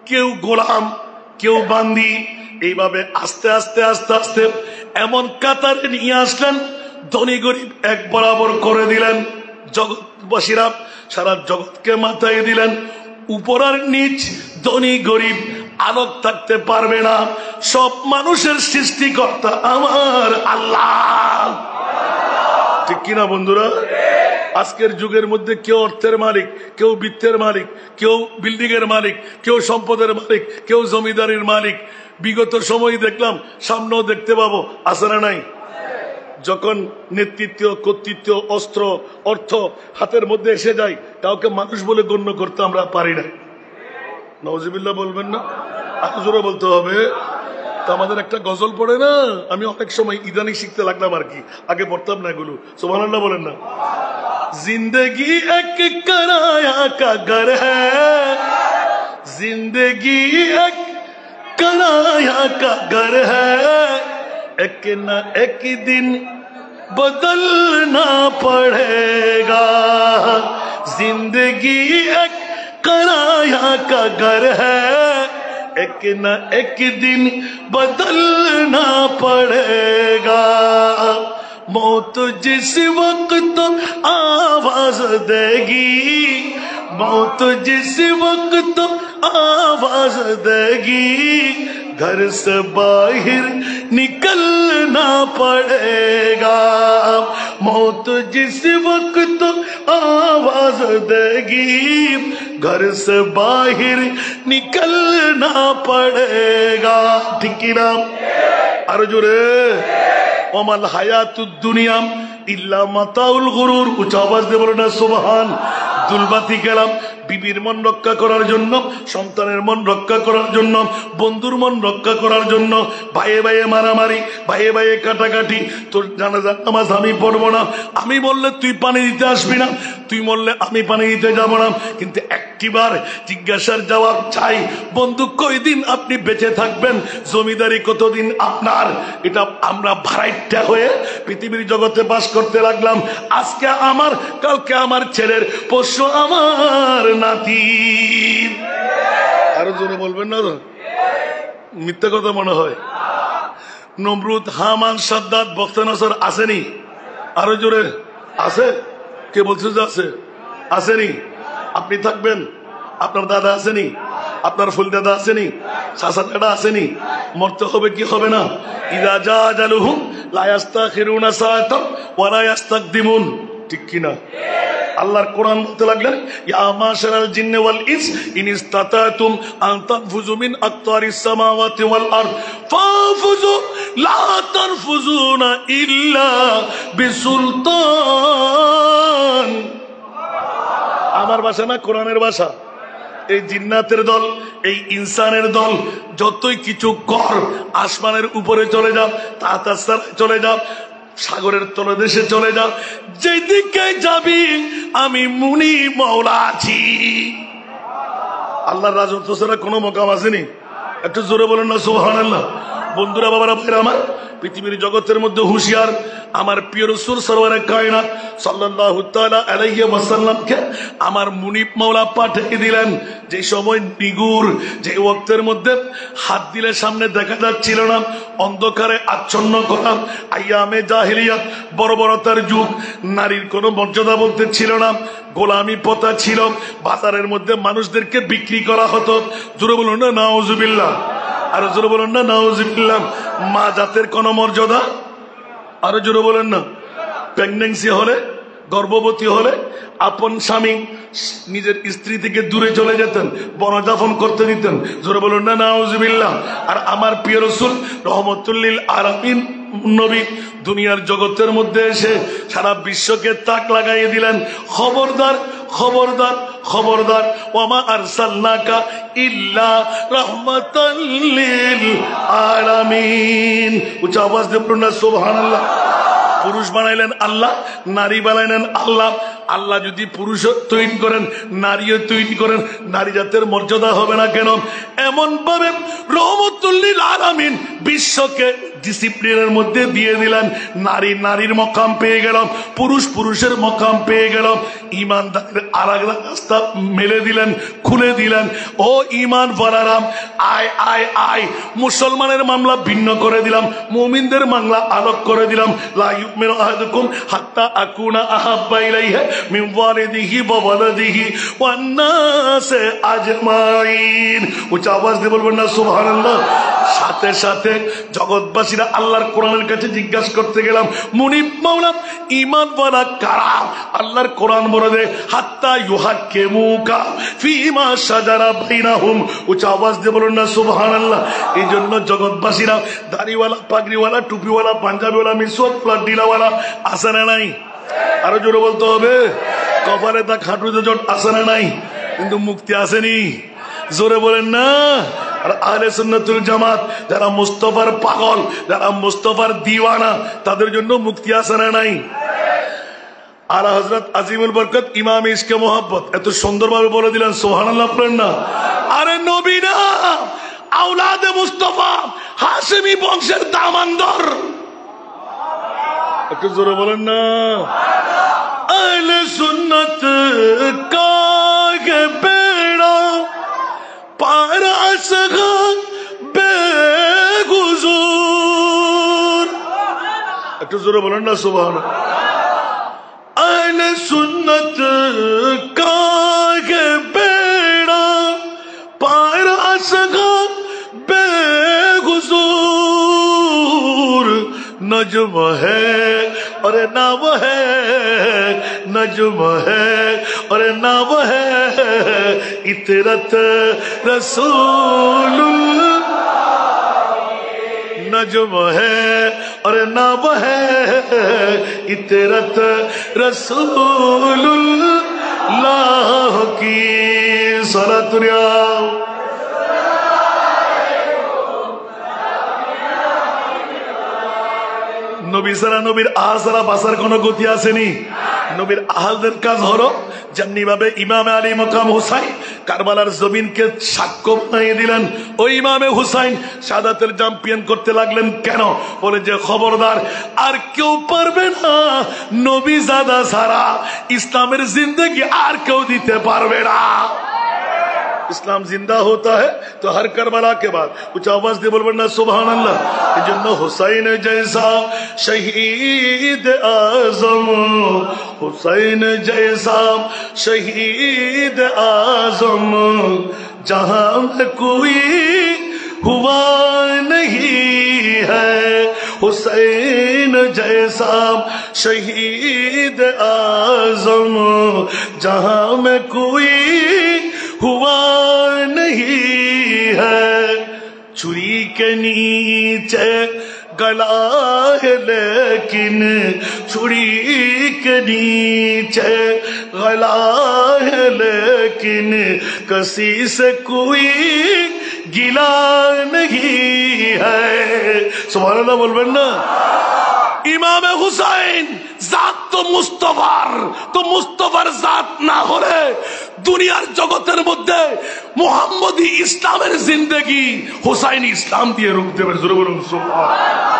কেউ গোলাম কেউ বান্দি, এইভাবে আস্তে আস্তে আস্তে আস্তে এমন কাতারে নিয়ে আসলেন, ধনী গরিব এক বরাবর করে দিলেন। জগৎবাসীরা সারা জগৎকে মাথায় দিলেন, উপর আর নিচ, ধনী গরিব আলোক থাকতে পারবে না। সব মানুষের সৃষ্টিকর্তা আমার আল্লাহ, ঠিক কিনা বন্ধুরা? আজকের যুগের মধ্যে কেউ অর্থের মালিক, কেউ বৃত্তের মালিক, কেউ বিল্ডিং এর মালিক, কেউ সম্পদের মালিক, কেউ জমিদারির মালিক। বিগত সময় দেখলাম, সামনেও দেখতে পাবো, আছে না নাই? যখন নেতৃত্ব, কর্তৃত্ব, অস্ত্র, অর্থ হাতের মধ্যে এসে যায়, কাউকে মানুষ বলে গণ্য করতে আমরা পারি না। নাউজুবিল্লাহ বলবেন না? আরো জোরে বলতে হবে। তা আমাদের একটা গজল পড়ে না, আমি অনেক সময় ইদানিং শিখতে লাগলাম আর কি, আগে পড়তাম না এগুলো। সুবহানাল্লাহ বলেন না? जिंदगी एक किराया का घर है, जिंदगी एक किराया का घर है, एक न एक दिन बदलना पड़ेगा। जिंदगी एक किराया का घर है, एक न एक दिन बदलना पड़ेगा। मौत जिस वक्त आवाज देगी, मौत जिस वक्त आवाज देगी, घर से बाहर निकलना पड़ेगा। मौत जिस वक्त आवाज देगी, घर से बाहर निकलना पड़ेगा। ठीक ना? আরো জোরে। ওমাল হায়াতুদ দুনিয়া ইল্লা মাতাউল গুরুর। উচ্চ আওয়াজ দিয়ে বলো না সুবহান। দুলবাতি গেলাম বিবির মন রক্ষা করার জন্য, সন্তানের মন রক্ষা করার জন্য, বন্ধুর মন রক্ষা করার জন্য। ভাইয়ে ভাইয়ে মারামারি, ভাইয়ে ভাইয়ে কাটাকাটি। তোর জানাজা নামাজ আমি পড়বো না, আমি বললে তুই পানি দিতে আসবি না, তুই বললে আমি পানি দিতে যাবো না। কিন্তু একটিবার জিজ্ঞাসার জবাব চাই, বন্ধু কয়দিন আপনি বেঁচে থাকবেন, জমিদারি কতদিন আপনার? এটা আমরা ভাড়াইটা হয়ে পৃথিবীর জগতে বাস করতে লাগলাম। আজকে আমার, কালকে আমার ছেলের, পরশু আমার নাতি। আরো জোরে বলবেন না তো? মিথ্যা কথা মনে হয়। নমরুদ, হামান, সাদ্দাত, বখতানাসর আসেনি? আরো জোরে আছে? কে বলছে যে আছে? আসেনি? আপনি থাকবেন? আপনার দাদা আসেনি? আপনার ফুল দাদা আসেনি? চাচা দাদা আসেনি? মরতে হবে কি হবে না? ইদা জা আজালুহুম লা ইস্তাখিরুনা সাআতান ওয়া লা ইস্তাকদিমুন। ঠিক কি না? আল্লাহর কোরআন বলতে লাগলেন, ইয়া মাশারাল জিন্নি ওয়াল ইনস ইন ইসতাতাতুম আন তানফুযু মিন আকতারিস সামাওয়াতি ওয়াল আরদ ফানফুযু লা তানফুযুনা ইল্লা বিসুলতান। আমার ভাষা না, কোরআনের ভাষা। এই জিন্নাতের দল, এই ইনসানের দল, যতই কিছু কর, আসমানের উপরে চলে যাও, তাতাসার চলে যাও, সাগরের তলদেশে চলে যাও, যেদিকে যাবি আমি মুনি মাওলা আছি। আল্লাহর রাজত্ব ছাড়া কোনো মোকাম আসেনি। একটু জোরে বলেন না সুবহানাল্লাহ। বন্ধুরা, বাবারা, ভাইরা আমার, পৃথিবীর জগতের মধ্যে হুঁশিয়ার আমার প্রিয় রাসূল সরওয়ারে কায়নাত সাল্লাল্লাহু তাআলা আলাইহি ওয়াসাল্লামকে আমার মুনিব মাওলা পাঠিয়ে দিলেন। যে সময় নিগুর, যে ওয়াক্তের মধ্যে হাত দিলে সামনে দেখা যাচ্ছিল না, অন্ধকারে আচ্ছন্ন করা, আইয়ামে জাহিলিয়াত, বর্বরতার যুগ, নারীর কোনো মর্যাদা বলতে ছিল না, গোলামি প্রথা ছিল, বাজারের মধ্যে মানুষদেরকে বিক্রি করা হতো। জোরে বলুন না নাউজুবিল্লাহ। আর জোরে বলেন না নাউজুবিল্লাহ। মা জাতের কোন মর্যাদা? আরো জোরে বলেন না। প্রেগন্যান্সি হলে, গর্ভবতী হলে আপন স্বামী নিজের স্ত্রী থেকে দূরে চলে যেতেন, বনদাফন করতে দিতেন। জোরে বলেন না নাউজুবিল্লাহ। আর আমার প্রিয় রাসূল রাহমাতুল লিল আলামিন নবী দুনিয়ার জগতের মধ্যে এসে সারা বিশ্বকে তাক লাগাইয়ে দিলেন, খবরদার খবরদার খবরদার, ওয়ামা আরসালনাকা ইল্লা রাহমাতাল লিল আলামিন। উচ্চ আওয়াজ দিয়ে বলুন না সুবহানাল্লাহ। পুরুষ বানাইলেন আল্লাহ, নারী বানাইলেন আল্লাহ। আল্লাহ যদি পুরুষ তৈরি করেন, নারীও তৈরি করেন, নারী জাতের মর্যাদা হবে না কেন? এমন ভাবে রহমতুল লিল আলামিন বিশ্বকে ডিসিপ্লিনের মধ্যে দিয়ে দিলেন। নারী নারীর মকাম পেয়ে গেল, পুরুষ পুরুষের মকাম পেয়ে গেল। ইমানদারের আলাদা রাস্তা মেলে দিলেন, খুলে দিলেন। ও ইমান ওয়ালারা, আয় আয় আয়, মুসলমানের মামলা ভিন্ন করে দিলাম, মুমিনদের মামলা আলোক করে দিলাম। লা ইউমিনু আহাদুকুম হাত্তা আকুনা আহাব্বা ইলাইহি মিন ওয়ালিদিহি ওয়া ওয়ালাদিহি ওয়ান নাসি আজমাইন। উচ্চ আওয়াজ দিয়ে বলবেন না সুবহানাল্লাহ। সাথে সাথে জগৎবাসীরা আল্লাহর কোরআনের কাছে জিজ্ঞাসা করতে গেলাম, মুনিব মাওলা ঈমানওয়ালা কারা? আল্লাহর কোরআন বলে দেয়, হাত্তা ইউহাক্কিমুকা ফীমা শাজারা বাইনাহুম। উচ্চ আওয়াজ দিয়ে বলুন না সুবহানাল্লাহ। এই জন্য জগৎবাসীরা দাড়িওয়ালা, পাগড়িওয়ালা, টুপিওয়ালা, পাঞ্জাবিওয়ালা, মিসওয়াকওয়ালা, ডিলাওয়ালা আছে না নাই? আরো জোরে বলতে হবে। কপালে তা খাটুতে জট আছে না নাই? কিন্তু মুক্তি আসেনি। জোরে বলেন না। আর আহলে সুন্নাতুল জামাত যারা মুস্তাফার পাগল, যারা মুস্তাফার দিওয়ানা, তাদের জন্য মুক্তি আছে না নাই? আলা হযরত আজিমুল বরকত ইমাম ইশকে মোহাব্বত এত সুন্দরভাবে বলে দিলেন, সুবহানাল্লাহ পড়েন না। আরে নবী না, আওলাদে মুস্তাফা, হাশেমি বংশের দামানদর। একটু জোরে বলেন না। আহলে সুন্নাত কাগে বেড়া পার আসগা বেগুজুর। একটু জোরে বলেন না সুবহানাল্লাহ। আহলে সুন্নাত কাগে বেড়া পার আসগা বেগুজুর। नज्म है और नाम है, नज्म है और नाम है इतरत रसूलुल्लाह। नज्म है और नाम है इतरत रसूलुल्लाह लाह की सलातुरिया নবী ছাড়া নবীর আহাল ছাড়া বাঁচার কোন গতি আসেনি। নবীর আহালদের কাজ হলো যেমনি ভাবে ইমামে আলী মকাম হুসাইন কারবালার জমিনকে সাক্ষ্য বানিয়ে দিলেন, ওই ইমামে হুসাইন শাহাদাতের চ্যাম্পিয়ন করতে লাগলেন। কেন? বলে যে খবরদার আর কেউ পারবে না নবী জাদা ছাড়া ইসলামের জিন্দেগি আর কেউ দিতে পারবে না। इस्लाम जिंदा होता है तो हर करबला के बाद कुछ आवाज दे बोलना सुभान अल्लाह। जन्नो हुसैन जैसा शहीद आजम, हुसैन जैसा शहीद आजम जहां में कोई हुआ नहीं है, हुसैन जैसा शहीद आजम जहां में कोई हुआ नहीं है। छुरी के नीचे गला है लेकिन छुरी के नीचे गला है लेकिन किसी से कोई गिला नहीं है। सुभान अल्लाह बोलবেন না? ইমামে হুসাইন জাত তো মুস্তাফার, তো মুস্তাফার জাত না হলে দুনিয়ার জগতের মধ্যে মুহাম্মদী ইসলামের জিন্দেগি হুসাইনি ইসলাম দিয়ে রূপ দেবে। জোরে বলুন সুবহানাল্লাহ।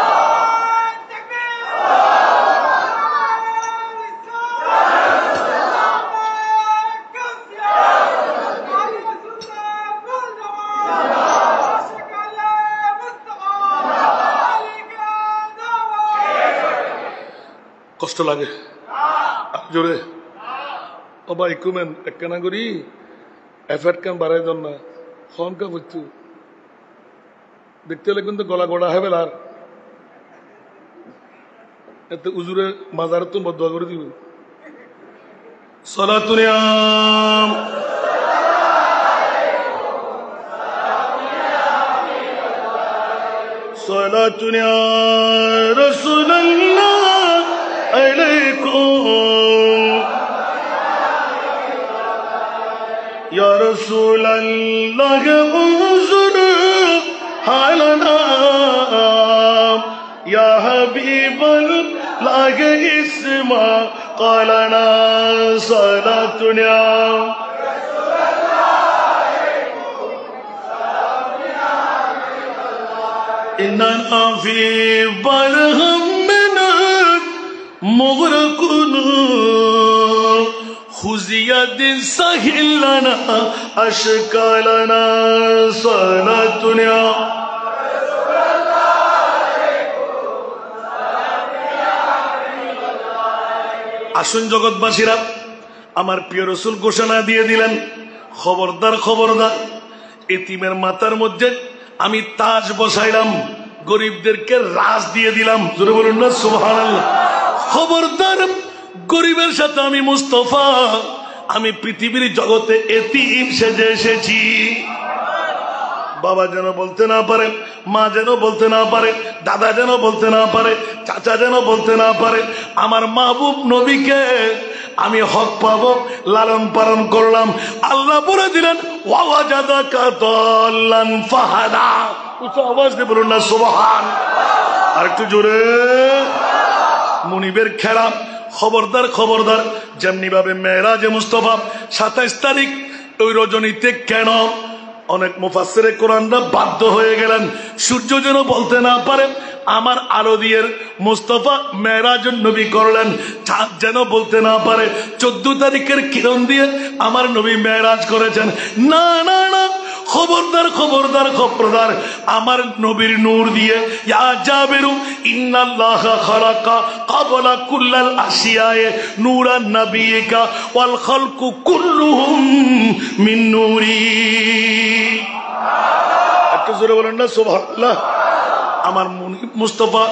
কষ্ট লাগে জোরে ও ভাই কুমেন একখানা করি এফেক্ট কাম বাড়াই দেন না ফোন কা বুঝছু দেখতে হলে কিন্তু গলা গড়া হবে আর এতে উজুরে মাজার তো বদুয়া করে দিব। সালাতুনিয়াম সালাতুনিয়া রাসূলুল্লাহ अलैकुम या रसूल अल्लाह उज़ुर हालना या हबीब अल्लाह इस्मा क़ालना सलातुना इन्ना फी बरहम मुग़रक़ुन खुज़ियत सहिलना अशकालना सलातुना। আসুন জগৎবাসীরা, আমার প্রিয় রাসূল ঘোষণা দিয়ে দিলেন, খবরদার খবরদার এতিমের মাথার মধ্যে আমি তাজ বসাইলাম, গরিবদেরকে রাজ দিয়ে দিলাম। জোরে বলুন না সুবহানাল্লাহ। খবরদার গরিবের সাথে আমি মুস্তাফা, আমি পৃথিবীর জগতে এতিম সেজে এসেছি। বাবা যেন বলতে না পারে, মা যেন বলতে না পারে, দাদা যেন বলতে না পারে, চাচা যেন বলতে না পারে, আমার মাহবুব নবীকে আমি হক পাবো, লালন পালন করলাম। আল্লাহ বলে দিলেন ওয়াজাদাকা দাল্লান ফাহাদা। উচ্চ আওয়াজ দিয়ে বলুন না সুবহান। আর একটু জোরে। মুনিবের খেলা, খবরদার খবরদার। যেমনি ভাবে মেরাজে মুস্তাফা 27 তারিখ ওই রজনীতে কেন অনেক মুফাসসিরে কোরআনরা বাধ্য হয়ে গেলেন সূর্য যেন বলতে না পারে আমার আলো দিয়ে মুস্তাফা মেরাজুন নবী করলেন, চাঁদ যেন বলতে না পারে 14 তারিখের কিরণ দিয়ে আমার নবী মেরাজ করেছেন। না না না, খবরদার খবরদার খবরদার, আমার নবীর নূর দিয়ে ইয়া জাবিরু ইন্নাল্লাহা খালাকা ক্বাবলা কুল্লাল আশিয়ায়ে নূরান নাবিয়িকা ওয়াল খালকু কুল্লুহুম মিন নূরি। একটু জোরে বলেন না সুবহানাল্লাহ। আমার মুস্তাফা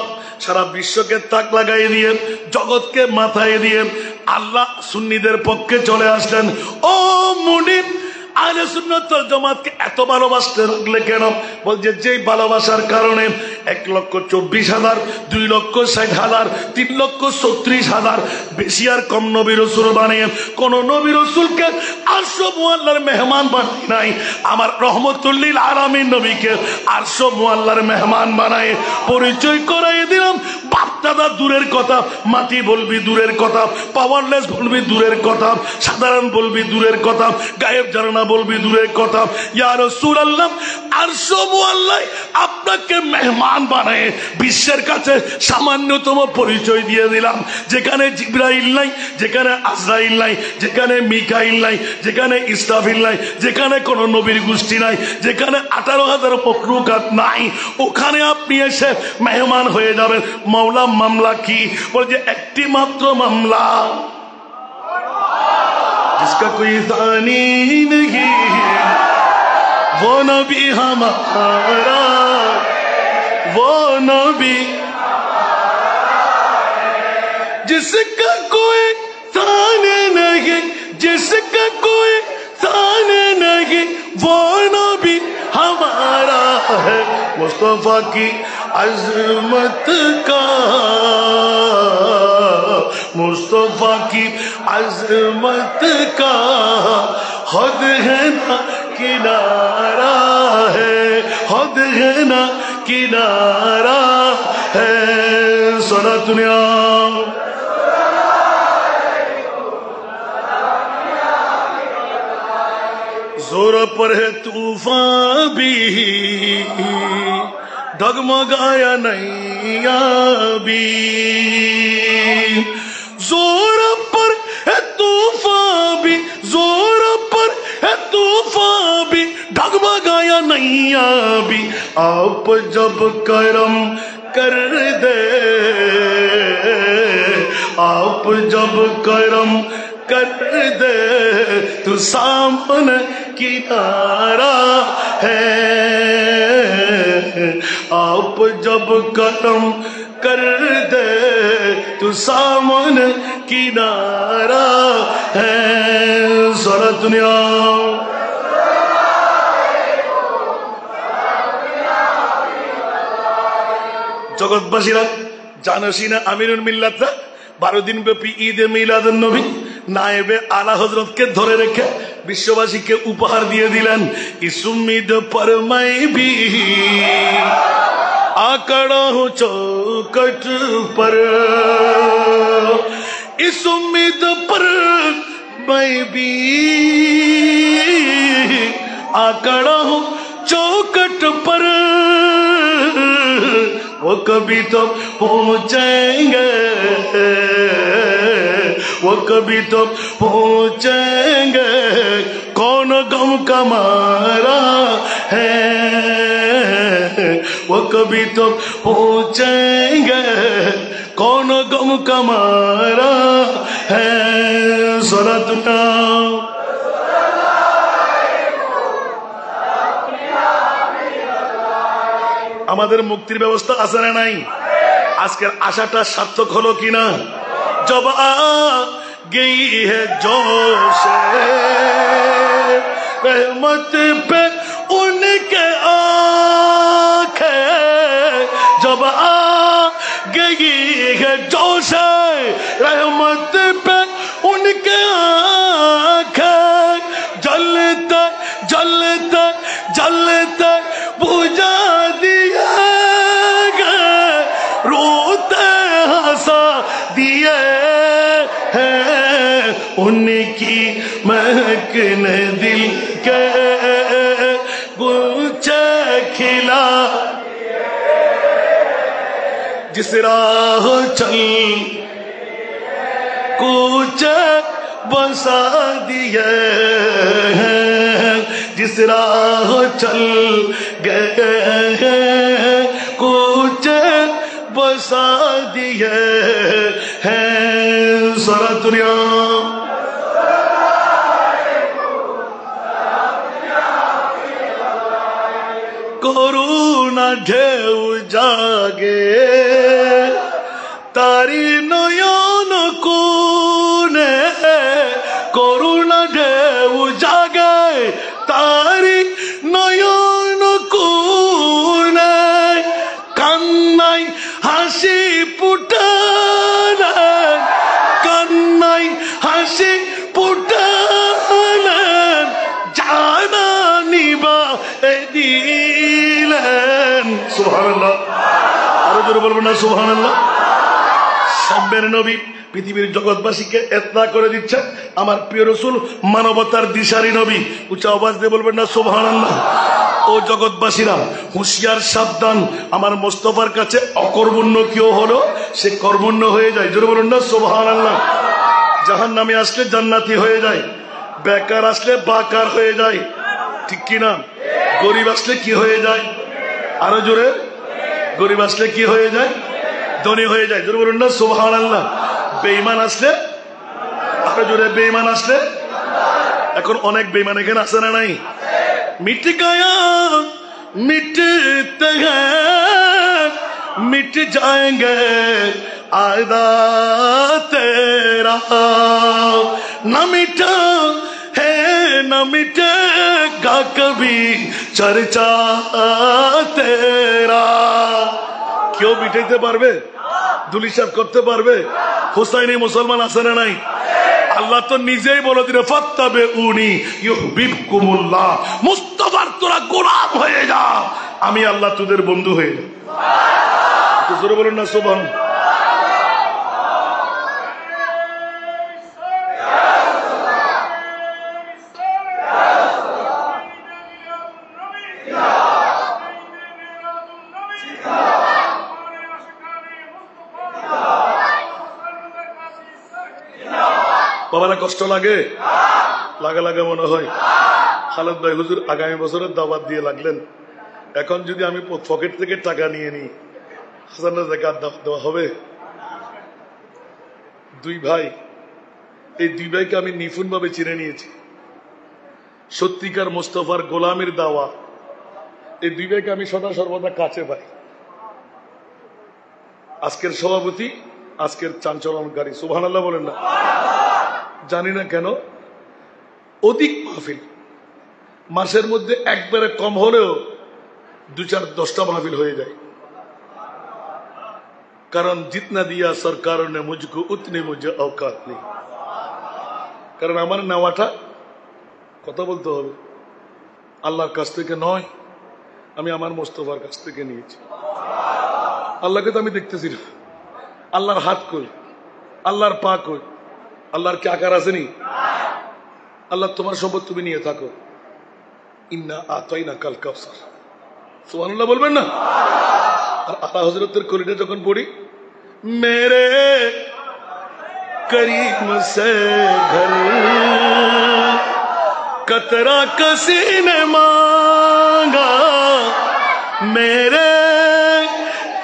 সারা বিশ্বকে তাক লাগাই দিয়ে, জগৎকে মাথায় দিয়ে আল্লাহ সুন্নিদের পক্ষে চলে আসলেন। ও মুনিব, আহলে সুন্নাত ওয়াল জামাতকে এত ভালোবাসতে লাগলে কেন? বলছে যে ভালোবাসার কারণে 1,24,000, 2,60,000, 3,36,000 বেশি আর কম নবী রাসূল বানিয়ে কোন নবী রাসূলকে আরশ মুআল্লার মেহমান বানাই নাই। আমার রহমতুল লিল আলামিন নবীকে আরশ মুআল্লার মেহমান বানায় পরিচয় করাই দিলাম। বাপ দাদা দূরের কথা, মাটি বলবি দূরের কথা, পাওয়ারলেস বলবি দূরের কথা, সাধারণ বলবি দূরের কথা, গায়েব জানা বলবি দূরের কথা। ইয়া রাসূলুল্লাহ, আরশ মুআল্লা আপনাকে মেহমান বানায় বিশ্বের কাছে সামান্যতম পরিচয় দিয়ে দিলাম। যেখানে জিবরাইল নাই, যেখানে আজরাইল নাই, যেখানে মিকাইল নাই, যেখানে ইসরাফিল নাই, যেখানে কোন নবীর গোষ্ঠী নাই, যেখানে 18,000 মখলুকাত নাই, ওখানে আপনি এসে মেহমান হয়ে যাবেন। মাওলা মামলা কি? বলছে একটি মাত্র মামলা, जिसका कोई दानी नहीं वो नबी हमारा, वो नबी जिसका कोई दानी नहीं, जिसका कोई दानी नहीं वो नबी हमारा है। मुस्तफा की अजमत का, मुस्तफा की अजमत का खुद है ना किनारा है, खुद है ना किनारा है। सुना दुनिया जोर पर है तूफान भी, डगमगाया नैया भी। जोर पर है तूफान भी, जोर पर है तूफान भी, डगमगाया नैया भी। आप जब करम कर दे, आप जब करम कर दे तो सामने किनारा है। आप जब करम कर दे तो सामने किनारा है। सारा दुनिया জগৎবাসীরা জানোসি না আমিরুল মিল্লাতরা 12 দিন ব্যাপী ঈদে মিলাদুন নবী নায়েবে আলা হযরতকে ধরে রেখে বিশ্ববাসীকে উপহার দিয়ে দিলেন। इस उम्मीद पर मैं भी आकड़ा हूँ चौखट पर, इस उम्मीद पर मैं भी आकड़ा हूँ चौखट पर। वो कभी तो पहुंचेंगे, वो कभी तो पहुंचेंगे, कौन गम का मारा है। वो कभी तो पहुंचेंगे, कौन गम का मारा है। जरा दुनिया আমাদের মুক্তির ব্যবস্থা আছে না নাই? আজকের আশাটা সার্থক হলো কিনা? जब आ गई है जोश रहमत पे उनके आंखें, जब आ गई है जोश रहमत पे उनके आंखें, जलते जलते जलते बुझा दिया गए, रोते हंसा दिए हैं, उनकी महक ने दिल के गुलचे खिला। जिस राह चल कुचे बसा दिए हैं, जिस राह चल गए हैं कुचे बसा दिए हैं। सारा दुनिया করুণা ঢেউ জাগে তারি নয়ন কোণে, করুণা ঢেউ জাগে তারি সুবহানাল্লাহ। আরো জোরে বলবেন না সুবহানাল্লাহ। সামনের নবী পৃথিবীর জগৎবাসীকে এতলা করে দিচ্ছে, আমার প্রিয় রাসূল মানবতার দিশারি নবী। উচ্চ আওয়াজ দিয়ে বলবেন না সুবহানাল্লাহ। ও জগৎবাসীরা হুঁশিয়ার সাবধান, আমার মোস্তফার কাছে অকর্মণ্য কেউ হলো সে কর্মণ্য হয়ে যায়। জোরে বলুন না সুবহানাল্লাহ। জাহান্নামী আসলে জান্নাতি হয়ে যায়, বেকার আসলে বাকার হয়ে যায়, ঠিক কিনা? গরিব আসলে কি হয়ে যায়? আরো জোরে, গরিব আসলে কি হয়ে যায়? ধনী হয়ে যায়। জোরে বলুন না সুবহানাল্লাহ। বেঈমান আসলে, আরো জোরে, বেঈমান আসলে, এখন অনেক বেঈমান এখানে আছে না নাই? मिट गया मिटते हैं मिट जाएंगे आदा तेरा न मिटा है न मिटेगा कभी चर्चा तेरा। क्यों मिटाইতে পারবে? দুলিশাত করতে পারবে? হুসাইনি মুসলমান আছে না নাই? আল্লাহ তো নিজেই বলে দিলে ফাত্তাবিউনি ইউহিব্বুকুমুল্লাহ, মুস্তাফার তোরা গোলাম হয়ে যা, আমি আল্লাহ তোদের বন্ধু হয়ে যাব। তো জোরে বলুন না সুবহানাল্লাহ। বাবারা কষ্ট লাগে? লাগা লাগা মনে হয়। খালেদ ভাই হুজুর আগামী বছরের দাওয়াত দিয়ে লাগলেন, এখন যদি আমি পকেট থেকে টাকা নিয়ে নিই, হাজার জাকাত দেওয়া হবে? দুই ভাই, এই দুই ভাইকে আমি নিপুণ ভাবে চিনে নিয়েছি, সত্যিকার মোস্তফার গোলামের দাওয়া। এই দুই ভাইকে আমি সদা সর্বদা কাছে পাই। আজকের সভাপতি, আজকের চাঞ্চল্যকারী, সুবহানাল্লাহ বলেন না। জানি না কেন অধিক মাহফিল, মাসের মধ্যে একবারে কম হলেও 2-4-10টা মাহফিল হয়ে যায়। কারণ জিতনা দিয়া সরকার নে মুঝকো উতনি মুঝে औकात নেই। কারণ আমার নেওয়াটা কথা বলতে হবে আল্লাহর কাছ থেকে নয়, আমি আমার মোস্তফার কাছ থেকে নিয়েছি। আল্লাহকে তো আমি দেখতেছি না, আল্লাহর হাত কই, আল্লাহর পা কই, আল্লাহর কি আকার আসেনি? আল্লাহ তোমার সম্পদ তুমি নিয়ে থাকো, ইন্না আতাইনা কাল কাউসার, সুবহানাল্লাহ বলবেন না? আর আলা হযরতের কলিটা যখন পড়ি, মেরে করিম সে ঘর कतरा किसी ने मांगा, मेरे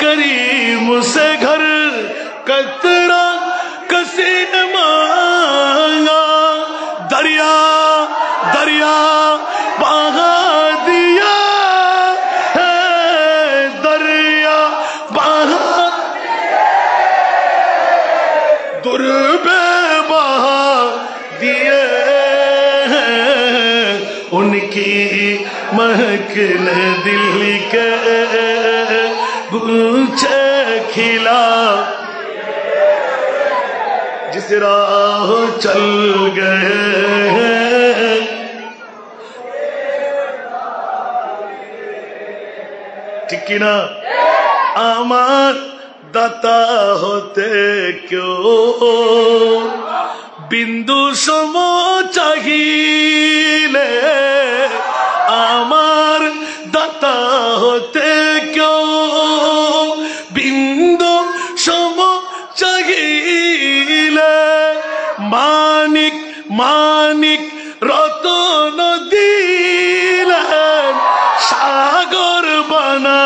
करीम से घर कतरा किसी ने मांगा, दरिया दरिया बहा दिया है, दरिया बहा दुर्बे बहा दिए, उनकी महक ने दिल के गुलछे खिला, जिस राह चल गए ठीक की ना। আমার দাতা হতে क्यों বিন্দু সম চাহিলে, আমার দাতা হতে কেউ বিন্দু সম চাহিলে, মানিক মানিক রতন দিলেন, সাগর বানা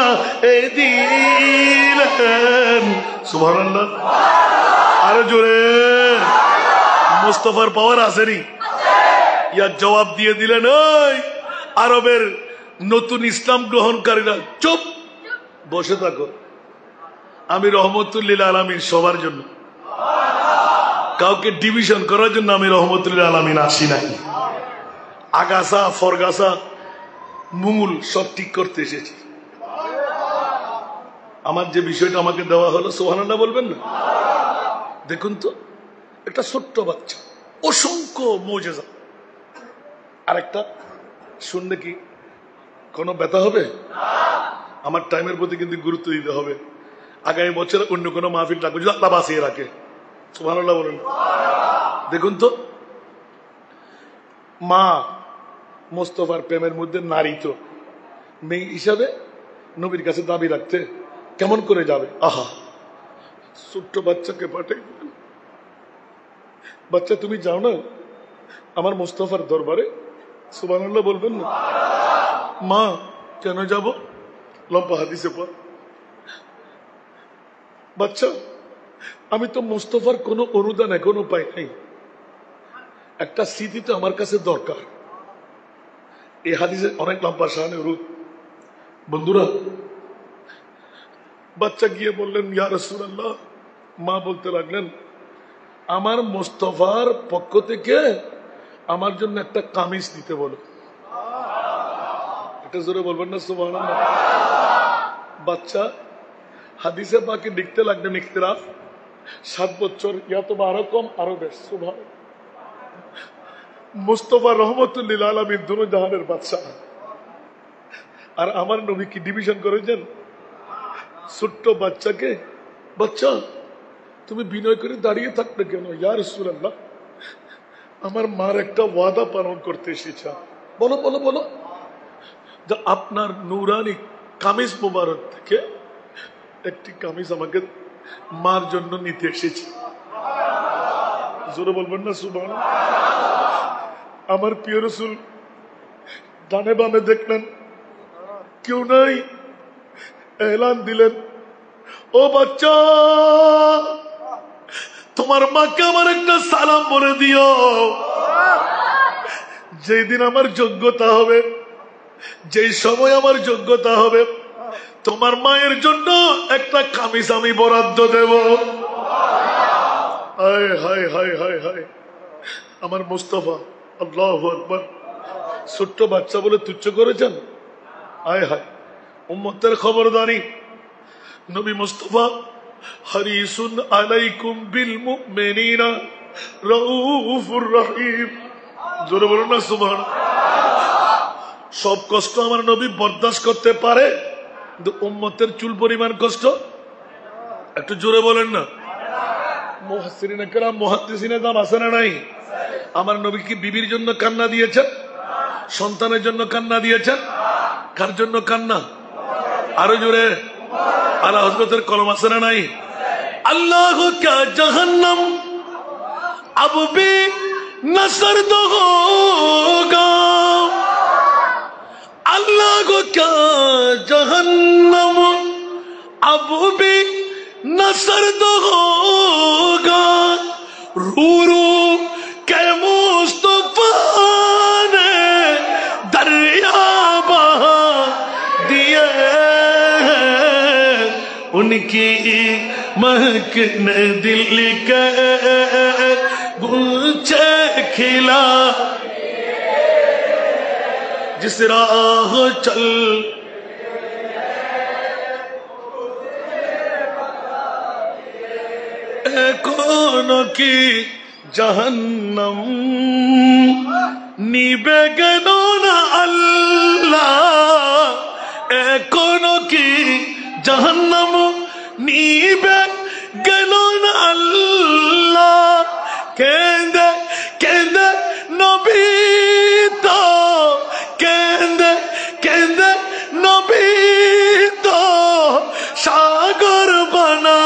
দিলেন, সুবহানাল্লাহ। আরো জোরে, মুস্তাফার পাওয়ার আসেনি? ইয়ার জবাব দিয়ে দিলেন, ওই আরবের নতুন ইসলাম গ্রহণকারীরা চুপ বসে থাকো, আমি রহমতুল্লিল আলামিন সবার জন্য, কাউকে ডিভিশন করার জন্য আমি রহমতুল্লিল আলামিন আসি নাই। আগাছা ফরগাছা মূল সব ঠিক করতে এসেছি। আমার যে বিষয়টা আমাকে দেওয়া হলো, সুবহানাল্লাহ বলবেন না? দেখুন তো, একটা ছোট্ট বাচ্চা, অসংখ্য মুজিজা, আরেকটা শুনলে কি কোনো ব্যথা হবে? আমার টাইমের প্রতি কিন্তু গুরুত্ব দিতে হবে। আগামী বছর অন্য কোনো মাহফিল রাখবো যদি আল্লাহ বাঁচিয়ে রাখে। সুবহানাল্লাহ বলেন। দেখুন তো, মা মোস্তফার প্রেমের মধ্যে নারী তো মেয়ে হিসাবে নবীর কাছে দাবি রাখতে কেমন করে যাবে? আহা, ছোট্ট বাচ্চাকে পাঠাই, বাচ্চা তুমি যাও না আমার মোস্তফার দরবারে। সুবহানাল্লাহ বলবেন না? মা কেন যাব? লম্বা হাদিসে পর, বাচ্চা আমি তো মোস্তফার কোনো অনুদান এখনো পাই নাই, একটা স্মৃতি তো আমার কাছে দরকার। এই হাদিসে অনেক লম্বা শাহানে রুদ। বন্ধুরা, বাচ্চা গিয়ে বললেন ইয়া রাসূলুল্লাহ, মা বলতে লাগলেন আমার মোস্তফার পক্ষ থেকে আমার জন্য একটা কামিজ দিতে বলো। এটা জোরে বলবেন না সুবহানাল্লাহ? বাচ্চা হাদিসে পাকে লিখতে লাগলেন ইখতিলাফ 7 বছর ইয়া তো আরো কম আরো বেশ। সুবহানাল্লাহ। মুস্তাফা রহমতুল্লিল আলামিন দুনো জাহানের বাদশা, আর আমার নবী কি ডিভিশন করেছেন? ছোট্ট বাচ্চাকে, বাচ্চা তুমি বিনয় করে দাঁড়িয়ে থাকবে কেন? ইয়া রাসূলুল্লাহ, আমার মার একটা ওয়াদা পালন করতে এসেছে। বলো বলো বলো। যা আপনার নূরানি কামিজ মুবারক থেকে একটি কামিজ আমাকে মার জন্য নিতে এসেছি। জোরে বলবেন না সুবহানাল্লাহ? আমার প্রিয় রাসূল ডানে বামে দেখলেন কেউ নাই, এলান দিলেন ও বাচ্চা তোমার মাকে আমার একটা সালাম বলে দিও। যেই দিন আমার যোগ্যতা হবে, যেই সময় আমার যোগ্যতা হবে, তোমার মায়ের জন্য একটা কামিজ আমি বরাদ্দ দেব। হায় হায় হায় হায় হায়, আমার মুস্তাফা, আল্লাহু আকবার। ছোট্ট বাচ্চা বলে তুচ্ছ করেছেন? হায় হায়, উম্মতের খবরদারি। নবী মুস্তাফা হারিসুন আলাইকুম বিল মুমিনিনা রাউফুর রহিম। জোরে বলুন না সুবহানাল্লাহ। সব কষ্ট আমার নবী বরদাস্ত করতে পারে, কিন্তু উম্মতের চুল পরিমাণ কষ্ট একটু জোরে বলেন না। মুহাসসিরিনে কেরাম, মুহাদ্দিসিনে দাম আছে না নাই? আমার নবী কি বিবির জন্য কান্না দিয়েছেন? সন্তানের জন্য কান্না দিয়েছেন? কার জন্য কান্না? আরো জোরে। আলা হযরতের কলম আছে না নাই? আল্লাহ কা জাহান্নাম अब भी न सर्द होगा, अल्लाह को क्या जहन्नम अब भी न सर्द होगा, रू रू के मुस्तफा ने दरिया बहा दिए, उनकी महकने दिल के गुलचे खिला, जिस राह चल कौन की जहन्नम नीबे गनो न अल्लाह, कौन की जहन्नम नीबे गनो न अल्लाह, केंदे केंदे नबी तो, केंदे केंदे नबी तो सागर बना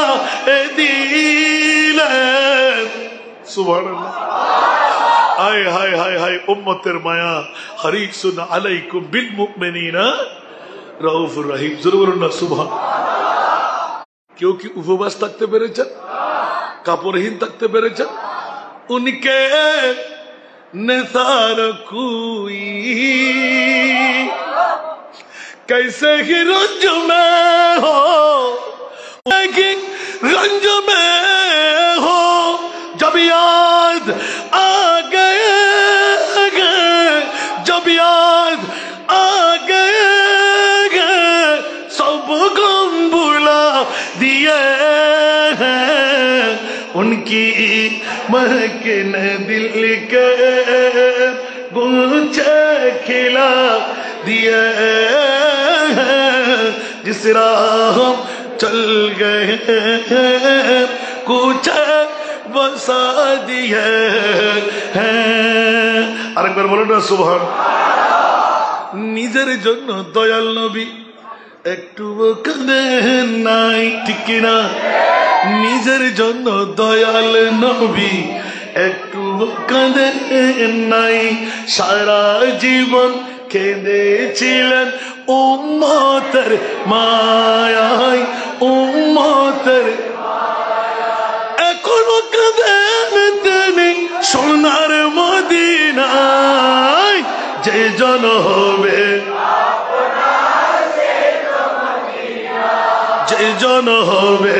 दिले। सुबहानाल्लाह। हाय हाय हाय हाय, उम्मतेर माया हरीसुन अलैकुम बिल मुमिनिना রাউফুর রহিম। জোরে না সুবহান। কেউ কি উপবাস থাকতে পেরেছেন? কাপড়হীন থাকতে পেরেছেন? उनके निसार कोई कैसे ही रंज में हो, रंज में हो, जब याद आ गए, जब याद आ गए, सब गम भुला दिए हैं, उनकी महकने दिल के गुलचे खिला दिए, जिस राह चल गए कुछ बसा दिए हैं। আরেকবার বলো না সুবহান। নিজের জন্য দয়াল নবী একটু কাঁদেন নাই, ঠিক কিনা? নিজের জন্য দয়াল নবী একটু কাঁদেন নাই, সারা জীবন কেঁদেছিলেন উম্মতের মায়ায়, উম্মতের এখনো কাঁদেন তিনি সোনার মদিনায়। যে জন হবে, যে জন হবে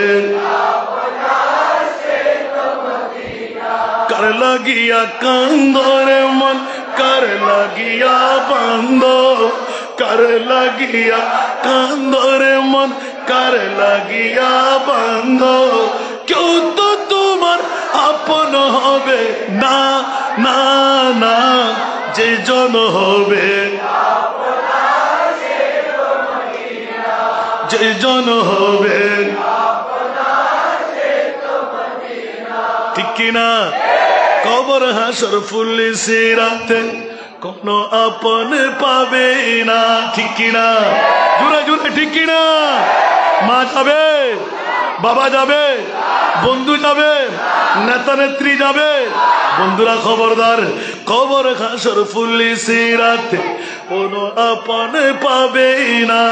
কার লাগিয়া কান্দরে মন, কার লাগিয়া বান্দ, কার লাগিয়া কান্দরে মন, কার লাগিয়া বান্দ। কেউ তো তোমার আপন হবে না, না না, যে জন হবে, যে জন হবে, ঠিক কিনা? কবর হাসর পুলিশে রাতে কোন আপন পাবে না, ঠিক কিনা? জুড়ে জুড়ে ঠিক কিনা? মা যাবে, বাবা যাবে, বন্ধু যাবে, নেতা নেত্রী যাবে। বন্ধুরা খবরদার, কবর হাসর পুলিশে রাতে কোন আপন পাবে না,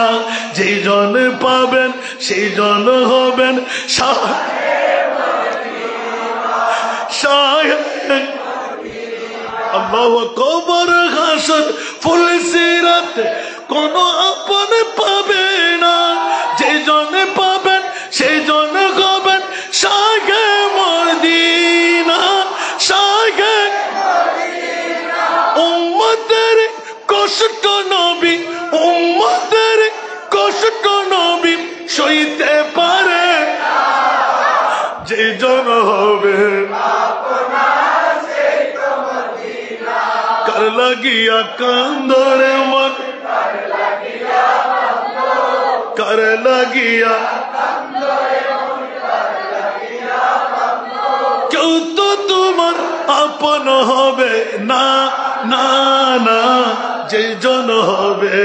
যে জন পাবেন সেই জন হবেন আল্লাহ। কবর হাসর পুলিশে রাতে কোন আপন পাবে না, যে জন পাবেন সেই জন হবেন শাহে মদিনা, শাহে উম্মতের কষ্ট নবী, উম্মতের কষ্ট নবী সইতে পারে, যে জন হবে কার লাগিয়া কান্দরে মন, কার লাগিয়া কেউ তো তোমার আপন হবে না, না না, যে জন হবে,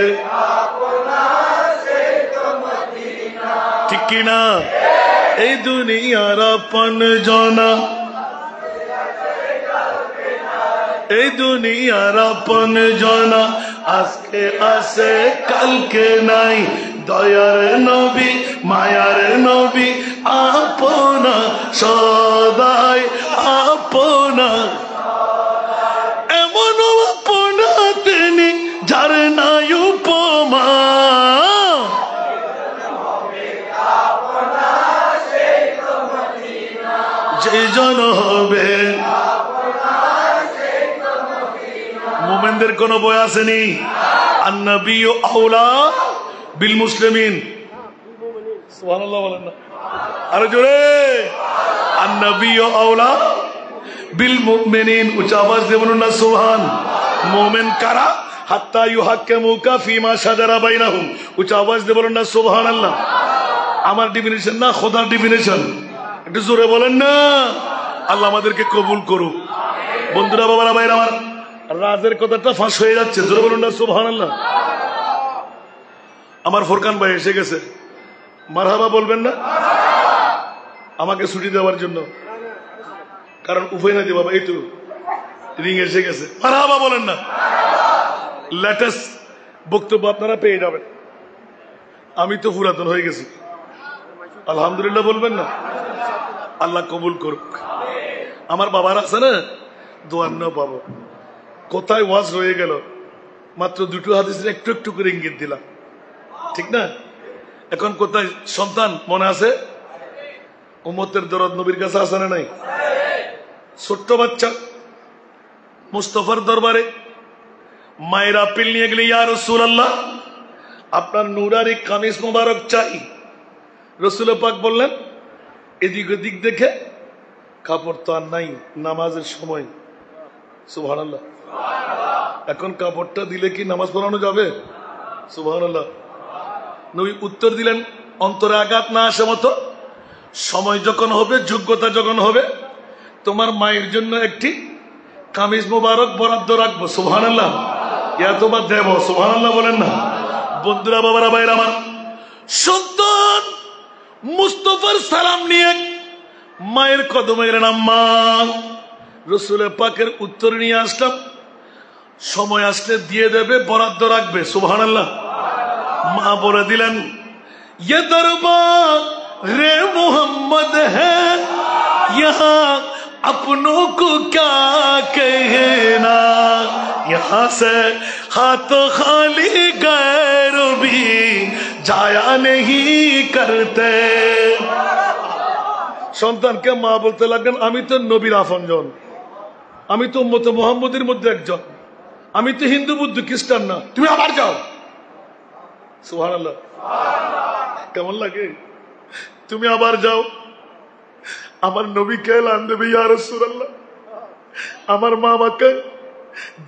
ঠিক কিনা? এই দুনিয়ার আপন জনা, এই দুনিয়ার আপন জনা আজকে আসে কালকে নাই, দয়ার নবী মায়ার নবী আপনা সদাই আপনা, এমন আপনা তিনি যার নাই উপমা, যে জন হবে। মোমেনদের কোন বই আসেনি? আন-নবী আওলা বিল মুসলিমিন, সুবহানাল্লাহ বলেন না আরো জোরে, আন-নবী আওলা বিল মুমিনিন, উচ্চ আওয়াজ দিয়ে বলুন না সুবহান। মোমেন কারা? হাত্তা ইউহাক্কিমুকা ফিমা শাজারা বাইনাহুম, উচ্চ আওয়াজ দিয়ে বলুন না সুবহানাল্লাহ। আমার ডেফিনিশন না, খোদার ডেফিনিশন, একটু জোরে বলেন না। আল্লাহ আমাদেরকে কবুল করুক। বন্ধুরা, বাবারা, ভাইরা আমার, রাজের কথাটা ফাঁস হয়ে যাচ্ছে, জোরে বলুন না সুবহানাল্লাহ। আমার ফোরকান ভাই এসে গেছে, মারহাবা বলবেন না আমাকে ছুটি দেওয়ার জন্য? কারণ উপায় না যে বাবা, এই তো রিং এসে গেছে, মারহাবা বলেন না। লেটেস্ট বক্তব্য আপনারা পেয়ে যাবেন। আমি তো পুরাতন হয়ে গেছি, আলহামদুলিল্লাহ বলবেন না? আল্লাহ কবুল করুক। আমার বাবার আছে না, দোয়ান্ন পাবো। কোথায় ওয়াজ রয়ে গেল, মাত্র দুটো হাদিসের একটু একটু করে ইঙ্গিত দিলাম, ঠিক না? এখন কোথায় সন্তান মনে আছে? উম্মতের দরদ নবীর কাছে আছে না নাই? ছোট্ট বাচ্চা মুস্তফার দরবারে মায়ের আপিল নিয়ে গেলে, ইয়া রাসূলুল্লাহ, আপনার নুরারি কামিজ মোবারক চাই। রাসূল পাক বললেন, এদিক ওদিক দেখে কাপড় তো আর নাই, নামাজের সময়। সুবহানাল্লাহ। এখন কাপড়টা দিলে কি নামাজ পড়ানো যাবে? সুবহানাল্লাহ। নবী উত্তর দিলেন, অন্তরে আঘাত না আসে মতো, সময় যখন হবে, যোগ্যতা যখন হবে, তোমার মায়ের জন্য একটি কামিজ মোবারক বরাদ্দ রাখবো। সুবহানাল্লাহ, ইয়া তোমার দেব। সুবহানাল্লাহ বলেন না। বন্ধুরা, বাবারা, ভাইরা আমার, সন্তান মুস্তফার সালাম নিয়ে মায়ের কদমে গেলেন। আম্মা, রসুলের পাকের উত্তর নিয়ে আসলাম, সময় আসলে দিয়ে দেবে, বরাদ্দ রাখবে। সুবহানাল্লাহ। মা বলে দিলেন, ये दरबार रे मोहम्मद है, यहाँ अपनों को क्या कहना, यहाँ से हाथ खाली गैर भी जाया नहीं करते। সন্তানকে মা বলতে লাগলেন, আমি তো নবীর আপনজন, আমি তো উম্মতে মুহাম্মদের মধ্যে একজন, আমি তো হিন্দু বুদ্ধ খ্রিস্টান না, তুমি আবার যাও। সুবহানাল্লাহ। কেমন লাগে? তুমি আবার যাও, আমার নবীকে এলান দেবে, ইয়া রাসূলুল্লাহ। আমার মা আমাকে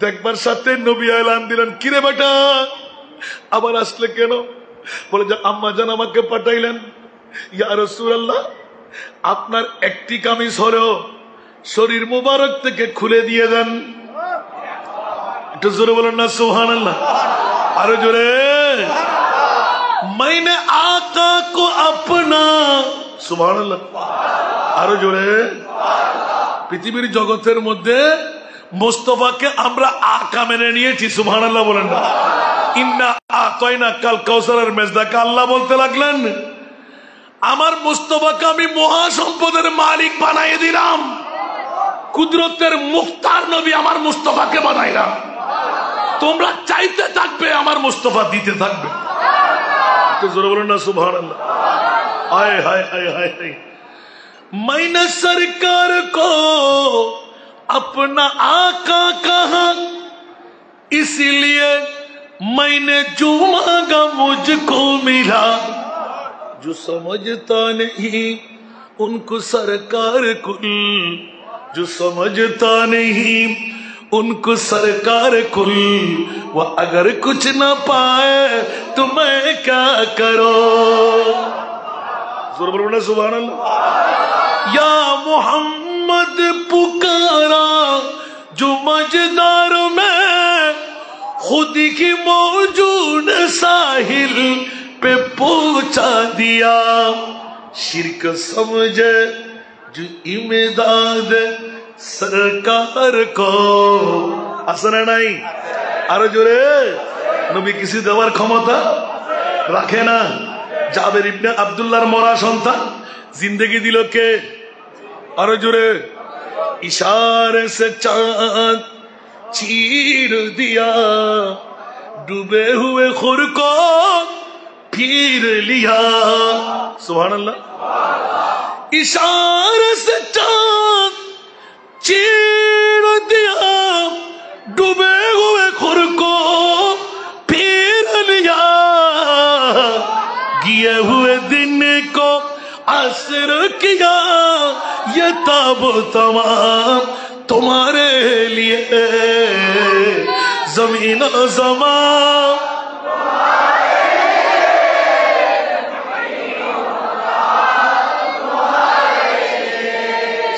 দেখবার সাথে নবী এলান দিলেন, কিরে বেটা আবার আসলে কেন? বলে যে আম্মা জান আমাকে পাঠাইলেন, ইয়া রাসূলুল্লাহ আপনার একটি কামিজ হলেও শরীর মুবারক থেকে খুলে দিয়ে দেন। একটু জোরে বলেন না সুবহানাল্লাহ, আরো জোরে। मैंने आका को अपना, সুবহানাল্লাহ, আরো জোরে। পৃথিবীর জগতের মধ্যে মুস্তাফাকে আমরা আকা মেনে নিয়েছি। সুবহানাল্লাহ বলেন না। ইন্না আতাইনা কাল কাউসারের মেজদাকে আল্লাহ বলতে লাগলেন, আমার মুস্তাফাকে আমি মহা সম্পদের মালিক বানাই দিলাম, কুদরতের মুখতার নবী আমার মুস্তাফাকে বানাইলাম, তোমরা চাইতে থাকবে, আমার মুস্তাফা দিতে থাকবে। জোরে বলেন না সুবহানাল্লাহ। हाय हाय हाय हाय हाय। मैंने सरकार को अपना आका कहा, इसलिए मैंने जो मांगा मुझको मिला, जो समझता नहीं उनको सरकार कुल, जो समझता नहीं उनको सरकार कुल, वो अगर कुछ न पाए तो मैं क्या करो। जोर बोलो ना सुभानअल्लाह। या मोहम्मद पुकारा जो मजदार में खुद की मौजूद साहिल पे पहुंचा दिया, शिरक समझे जो इमदाद सरकार को। আসলে নাই? আরো জোরে। নবী কিছু দেওয়ার ক্ষমতা রাখে না। জাবের ইবনে আব্দুল্লাহর মরা সন্তান জিন্দেগি দিল কে? আরো জোরে। ইশারে সে চাঁদ चीर दिया, डूबे हुए खुर को फिर लिया। सुभान अल्लाह। इशारे से चांद चीर दिया, डूबे हुए खुर को फिर लिया, गिए हुए दिन को असर किया, ये ताबो तमाम तुम्हारे लिए, जमीन ज़मान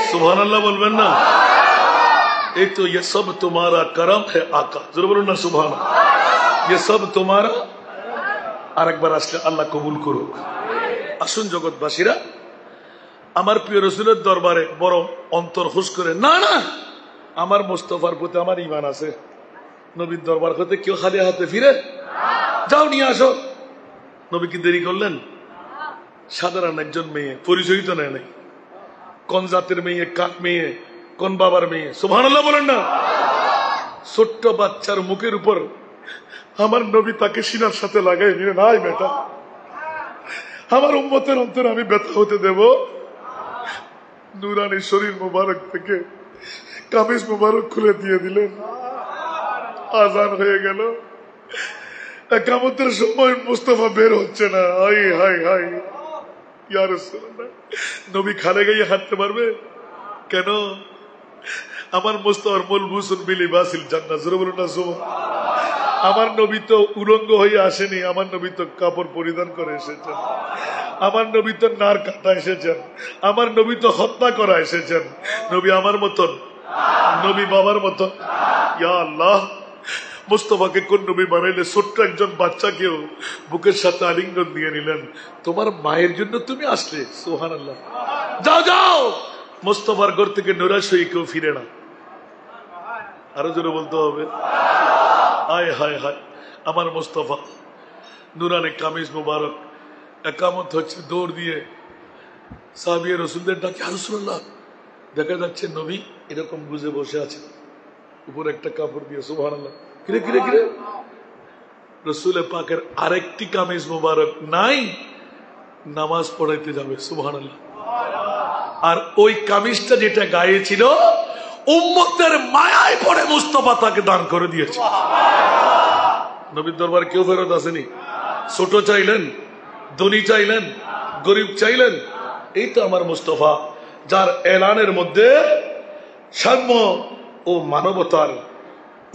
सुभान अल्लाह बोलবেন না? एक तो ये सब तुम्हारा करम है आका, जरूर बोलो ना सुभान अल्लाह। ये सब तुम्हारा। আরেকবার আসলে আল্লাহ কবুল করুক। আসুন জগৎবাসীরা, আমার প্রিয় রাসূলের দরবারে বড় অন্তর খুশ করে, না না আমার মুস্তাফার প্রতি আমার ঈমান আছে। নবীর দরবার হতে কেউ খালি হাতে ফিরে? যাও নিয়ে আসো। নবী কি দেরি করলেন? সাধারণ একজন মেয়ে, পরিচয় তো নেয় নাই, কোন জাতের মেয়ে, কাক মেয়ে, কোন বাবার মেয়ে। সুবহানাল্লাহ বলেন না। ছোট্ট বাচ্চার মুখের উপর আমার নবী তাকে সিনার সাথে লাগাই নিয়ে, নাই বেটা আমার উম্মতের অন্তরে আমি ব্যথা হতে দেব? নুরানি শরীর মুবারক থেকে কামিজ মুবারক খুলে দিয়ে দিলেন। আজান হয়ে গেল, একামতের সময় মুস্তাফা বের হচ্ছে না। হাই হাই হাই, ইয়া রাসূলুল্লাহ। নবী খালে গায়ে হাঁটতে পারবে কেন? আমার মুস্তাফার মূল বুসুন বিলি বাসিল জান্নাত, জোরে বলুন না সুবহান। আমার নবী তো উলঙ্গ হয়ে আসেনি, আমার নবী তো কাপড় পরিধান করে এসেছেন। আমার নবী তো নার কাটা এসেছেন, আমার নবী তো হত্যা করা এসেছেন। নবী আমার মতন, নবী বাবার মতন। ইয়া আল্লাহ, মুস্তফাকে কোন নবী বানাইলে? ছোট্ট একজন বাচ্চাকেও বুকের সাথে আলিঙ্গন দিয়ে নিলেন। তোমার মায়ের জন্য তুমি আসলে, সুবহানাল্লাহ। যাও যাও, মুস্তফার ঘর থেকে নৈরাশ হয়ে কেউ ফিরে না। আরো জোরে বলতে হবে, হায় হায় হায়। আমার মুস্তফা নুরানি কামিজ মুবারক একামত হচ্ছে, দৌড় দিয়ে সাহাবী রাসূলদের ডাকে, ইয়া রাসূলুল্লাহ, দেখা যাচ্ছে নবী এরকম বুঝে বসে আছেন, উপরে একটা কাপড় দিয়ে। সুবহানাল্লাহ। কিরে কিরে কিরে, রাসূল পাকের আরেকটি কামিজ মুবারক নাই, নামাজ পড়াইতে যাবে। সুবহানাল্লাহ। আর ওই কামিজটা যেটা গায়ে ছিল, উম্মতের মায়ায় পড়ে মুস্তাফা তাকে দান করে দিয়েছে। নবীর দরবার কেউ ফেরত আসেনি। ছোট চাইলেন, ধনী চাইলেন, গরিব চাইলেন, এই তো আমার মুস্তাফা, যার এলানের মধ্যে সাম্য ও মানবতার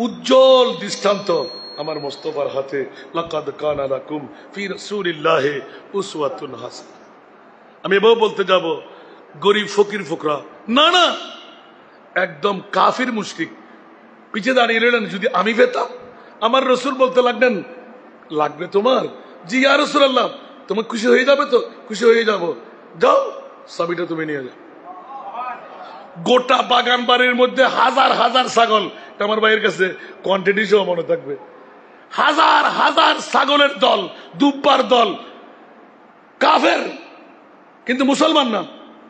উজ্জ্বল দৃষ্টান্ত আমার মুস্তাফার হাতে। লাকাদ কানা লাকুম ফি রাসূলিল্লাহি উসওয়াতুন হাসানাহ। আমি এভাবে বলতে যাব, গরিব ফকির ফোকরা না না, একদম কাফির মুশরিক পিছে দাঁড়িয়ে রইলেন। যদি আমি পেতাম, আমার রসুল বলতে লাগলেন, লাগবে তোমার? জি ইয়া রাসূলুল্লাহ। তোমার খুশি হয়ে যাবে তো? খুশি হয়ে যাব। যাও, চাবিটা তুমি নিয়ে যাও। গোটা বাগান বাড়ির মধ্যে হাজার হাজার ছাগল, আমার ভাইয়ের কাছে কোয়ান্টিটি সহ মনে থাকবে, হাজার হাজার ছাগলের দল, দুব্বার দল, কাফের কিন্তু মুসলমান না।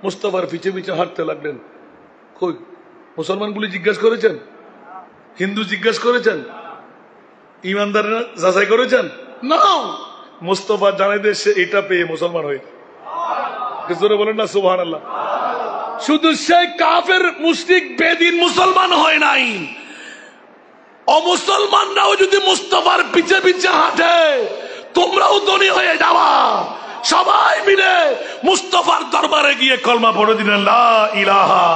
মুস্তাফার পিছে পিছে হাঁটতে লাগলেন। কই মুসলমানগুলি জিজ্ঞেস করেছেন? হিন্দু জিজ্ঞেস করেছেন? ইমানদারেরা যাচাই করেছেন? না, মুস্তাফা জানাই দিয়ে সে এটা পেয়ে মুসলমান হয়ে। কিছু বলেন না সুবহানাল্লাহ। শুধু সেই কাফের মুশরিক বেদিন মুসলমান হয় নাই, অমুসলমানরাও যদি মুস্তাফার পিছে পিছে হাঁটে, তোমরাও ধনী হয়ে যাওয়া। সবাই মিলে মুস্তাফার দরবারে গিয়ে কলমা পড়ে দিলেন, লা ইলাহা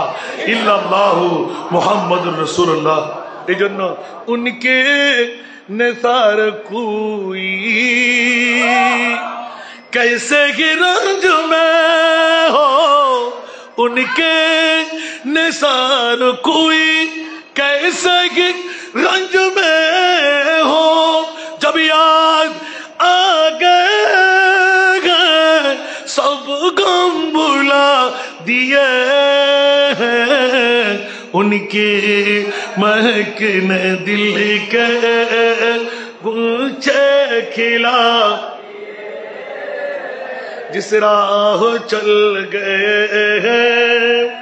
ইল্লাল্লাহু মুহাম্মাদুর রাসূলুল্লাহ। এই জন্য উনকে নেসার কুই कैसे की रंज में हो, उनके निसार कोई कैसे की रंज में हो, जब याद आ गए सब गम भुला दिए हैं, उनके महकने दिल के गुलचे खिला जिस राह चल गए हैं।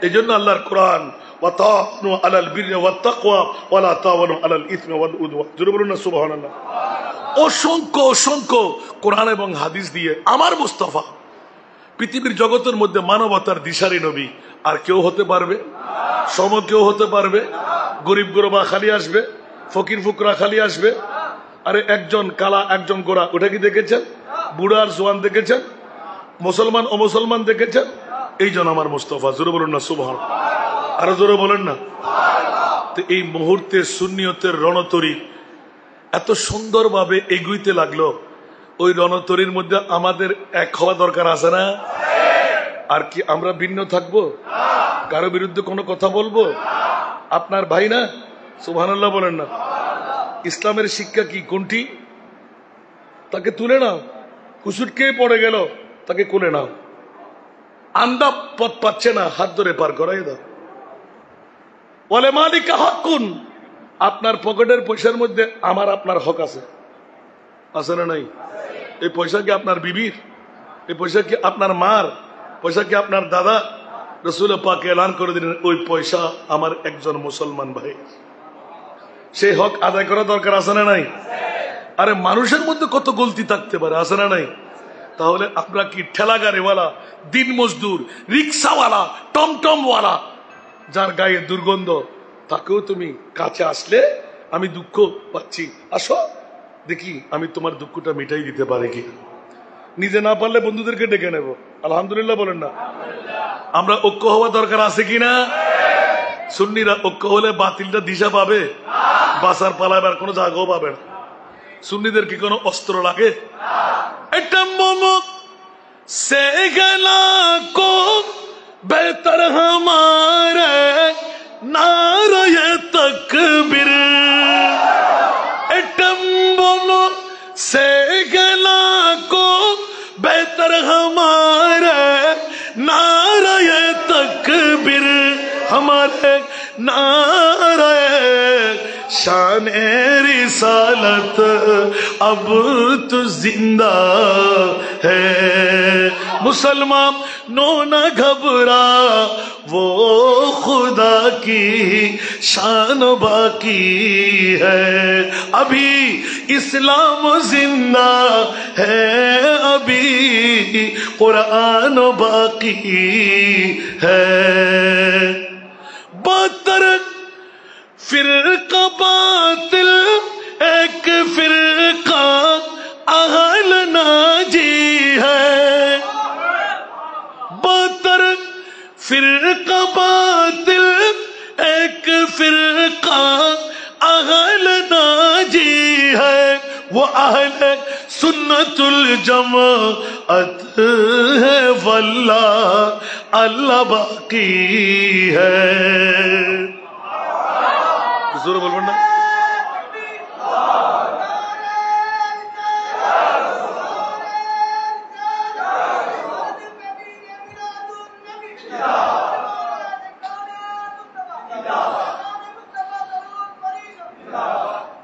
এই জন্য আল্লাহর কোরআন, ওয়াতাওয়ানু আলাল বিররি ওয়াত তাকওয়া ওয়ালা তাওয়ানু আলাল ইসমি ওয়াল উদওয়ান। জোরে বলুন না সুবহানাল্লাহ। অসংখ্য অসংখ্য কোরআন এবং হাদিস দিয়ে আমার মুস্তাফা পৃথিবীর জগতের মধ্যে মানবতার দিশারি নবী। আর কেউ হতে পারবে? সম কেউ হতে পারবে? গরিব গোরবা খালি আসবে, ফকির ফুকরা খালি আসবে। আরে একজন কালা একজন গোরা, ওটা কি দেখেছেন? বুড়া আর জোয়ান দেখেছেন? মুসলমান ও মুসলমান দেখেছেন? এই জন আমার মুস্তাফা। জোরে বলুন না সুবহানাল্লাহ। আরো জোরে বলেন না। তো এই মুহূর্তে সুন্নিয়তের রণতরী এত সুন্দরভাবে এগুইতে লাগলো, ওই রণতরীর মধ্যে আমাদের এক হওয়া দরকার আছে না? আর কি আমরা ভিন্ন থাকবো? কারো বিরুদ্ধে কোনো কথা বলবো? আপনার ভাই না? সুবহানাল্লাহ বলেন না। ইসলামের শিক্ষা কি? কোনটি? তাকে তুলে নাও। কুসুটকে পড়ে গেল, তাকে কোলে নাও। আন্দা পথ পাচ্ছে না, হাত ধরে পার করাই দাও। বলে মালিকা হকুন, আপনার পকেটের পয়সার মধ্যে আমার আপনার হক আছে, আছে না নাই? এই পয়সা কি আপনার বিবির? এই পয়সা কি আপনার মার? পয়সা কি আপনার দাদা? রাসূল পাক এলান করে দিলেন, ওই পয়সা আমার একজন মুসলমান ভাই, সেই হক আদায় করা দরকার আছে না নাই? আরে মানুষের মধ্যে কত গলতি থাকতে পারে, আছে না নাই? তাহলে আমরা কি ঠেলা গাড়িওয়ালা, দিন মজদুর, রিক্সাওয়ালা, টমটমওয়ালা, যার গায়ে দুর্গন্ধ, তাকেও তুমি কাছে আসলে আমি দুঃখ পাচ্ছি, আসো দেখি আমি তোমার দুঃখটা মিটাই দিতে পারি কি। নিজে না পারলে বন্ধুদেরকে ডেকে নেব। আলহামদুলিল্লাহ বলেন না। আমরা ঐক্য হওয়া দরকার আছে কিনা? সুন্নিরা ঐক্য হলে বাতিলটা দিশা পাবে, বাসার পালাবার কোনো জায়গাও পাবে না। সুন্নিদের কি কোনো অস্ত্র লাগে? এটা মমক সে গলা কো বেহতর হামারে নারায়ে তকবীর, এটা মমক সে গলা কো बेहतर हमारे नारे तकबीर, हमारे नारे शान रिसालत अब तो जिंदा है। मुसलमान नो न घबरा, वो खुदा की शान बाकी है। अभी इस्लाम जिंदा है, अभी कुरान बाकी है। बदतर फिरका बातिल एक फिरका अहल नाजी है। बदतर फिरका बातिल एक फिरका अहल नाजी है। वो अहले सुन्नतुल जमाअत है, वल्लाह अल्लाह बाकी है। जोर बोलो ना।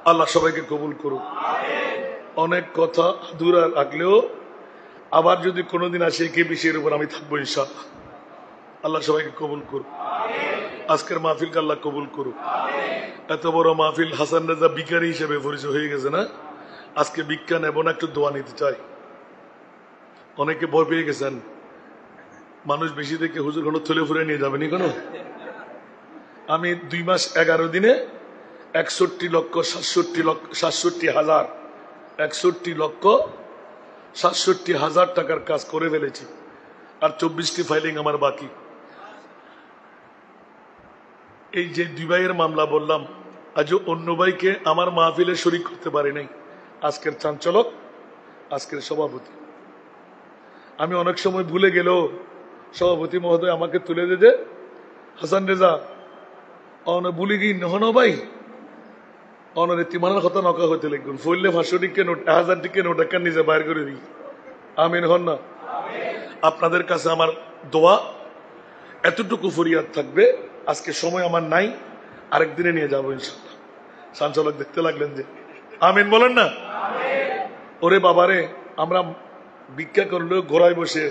আল্লাহ সবাইকে কবুল করুক। অনেক কথা আধুরা রাখলেও আবার যদি কোনোদিন আসে কি বিষয়ের উপর আমি থাকবো ইনশাআল্লাহ। আল্লাহ সবাইকে কবুল করুক। আজকের মাহফিলকে আল্লাহ কবুল করুক। এত বড় মাহফিল হাসান রেজা ভিখারি হিসেবে পরিচয় হয়ে গেছে না? আজকে ভিক্ষা নেব না, একটু দোয়া নিতে চাই। অনেকে ভয় পেয়ে গেছেন, মানুষ বেশি দেখে হুজুর কোনো তুলে ফুরে নিয়ে যাবেনি কোনো। আমি 2 মাস 11 দিনে 61,67,67,000 টাকার কাজ করে ফেলেছি, আর 24টি ফাইলিং আমার বাকি। এই যে 2 ভাইয়ের মামলা বললাম, আজও অন্য ভাইকে আমার মাহফিলে শরীক করতে পারি নাই। আজকের চাঞ্চলক, আজকের সভাপতি। আমি অনেক সময় ভুলে গেলেও সভাপতি মহোদয় আমাকে তুলে দে, হাসান রেজা ভুলে গিয়ে নহন ভাই অনতিমানের কথা নকা হইতে লিখুন, ফইলে 500 টিকে নোট 1000 টিকে নোট একটা নিজে বাইর করে দিই। আমিন হন না? আপনাদের কাছে আমার দোয়া, এতটুকু ফরিয়াদ থাকবে। আজকে সময় আমার নাই, আরেকদিনে নিয়ে যাবো ইনশাআল্লাহ। সঞ্চালক দেখতে লাগলেন যে, আমিন বলেন না? ওরে বাবারে, আমরা ভিক্ষা করলেও ঘোড়ায় বসে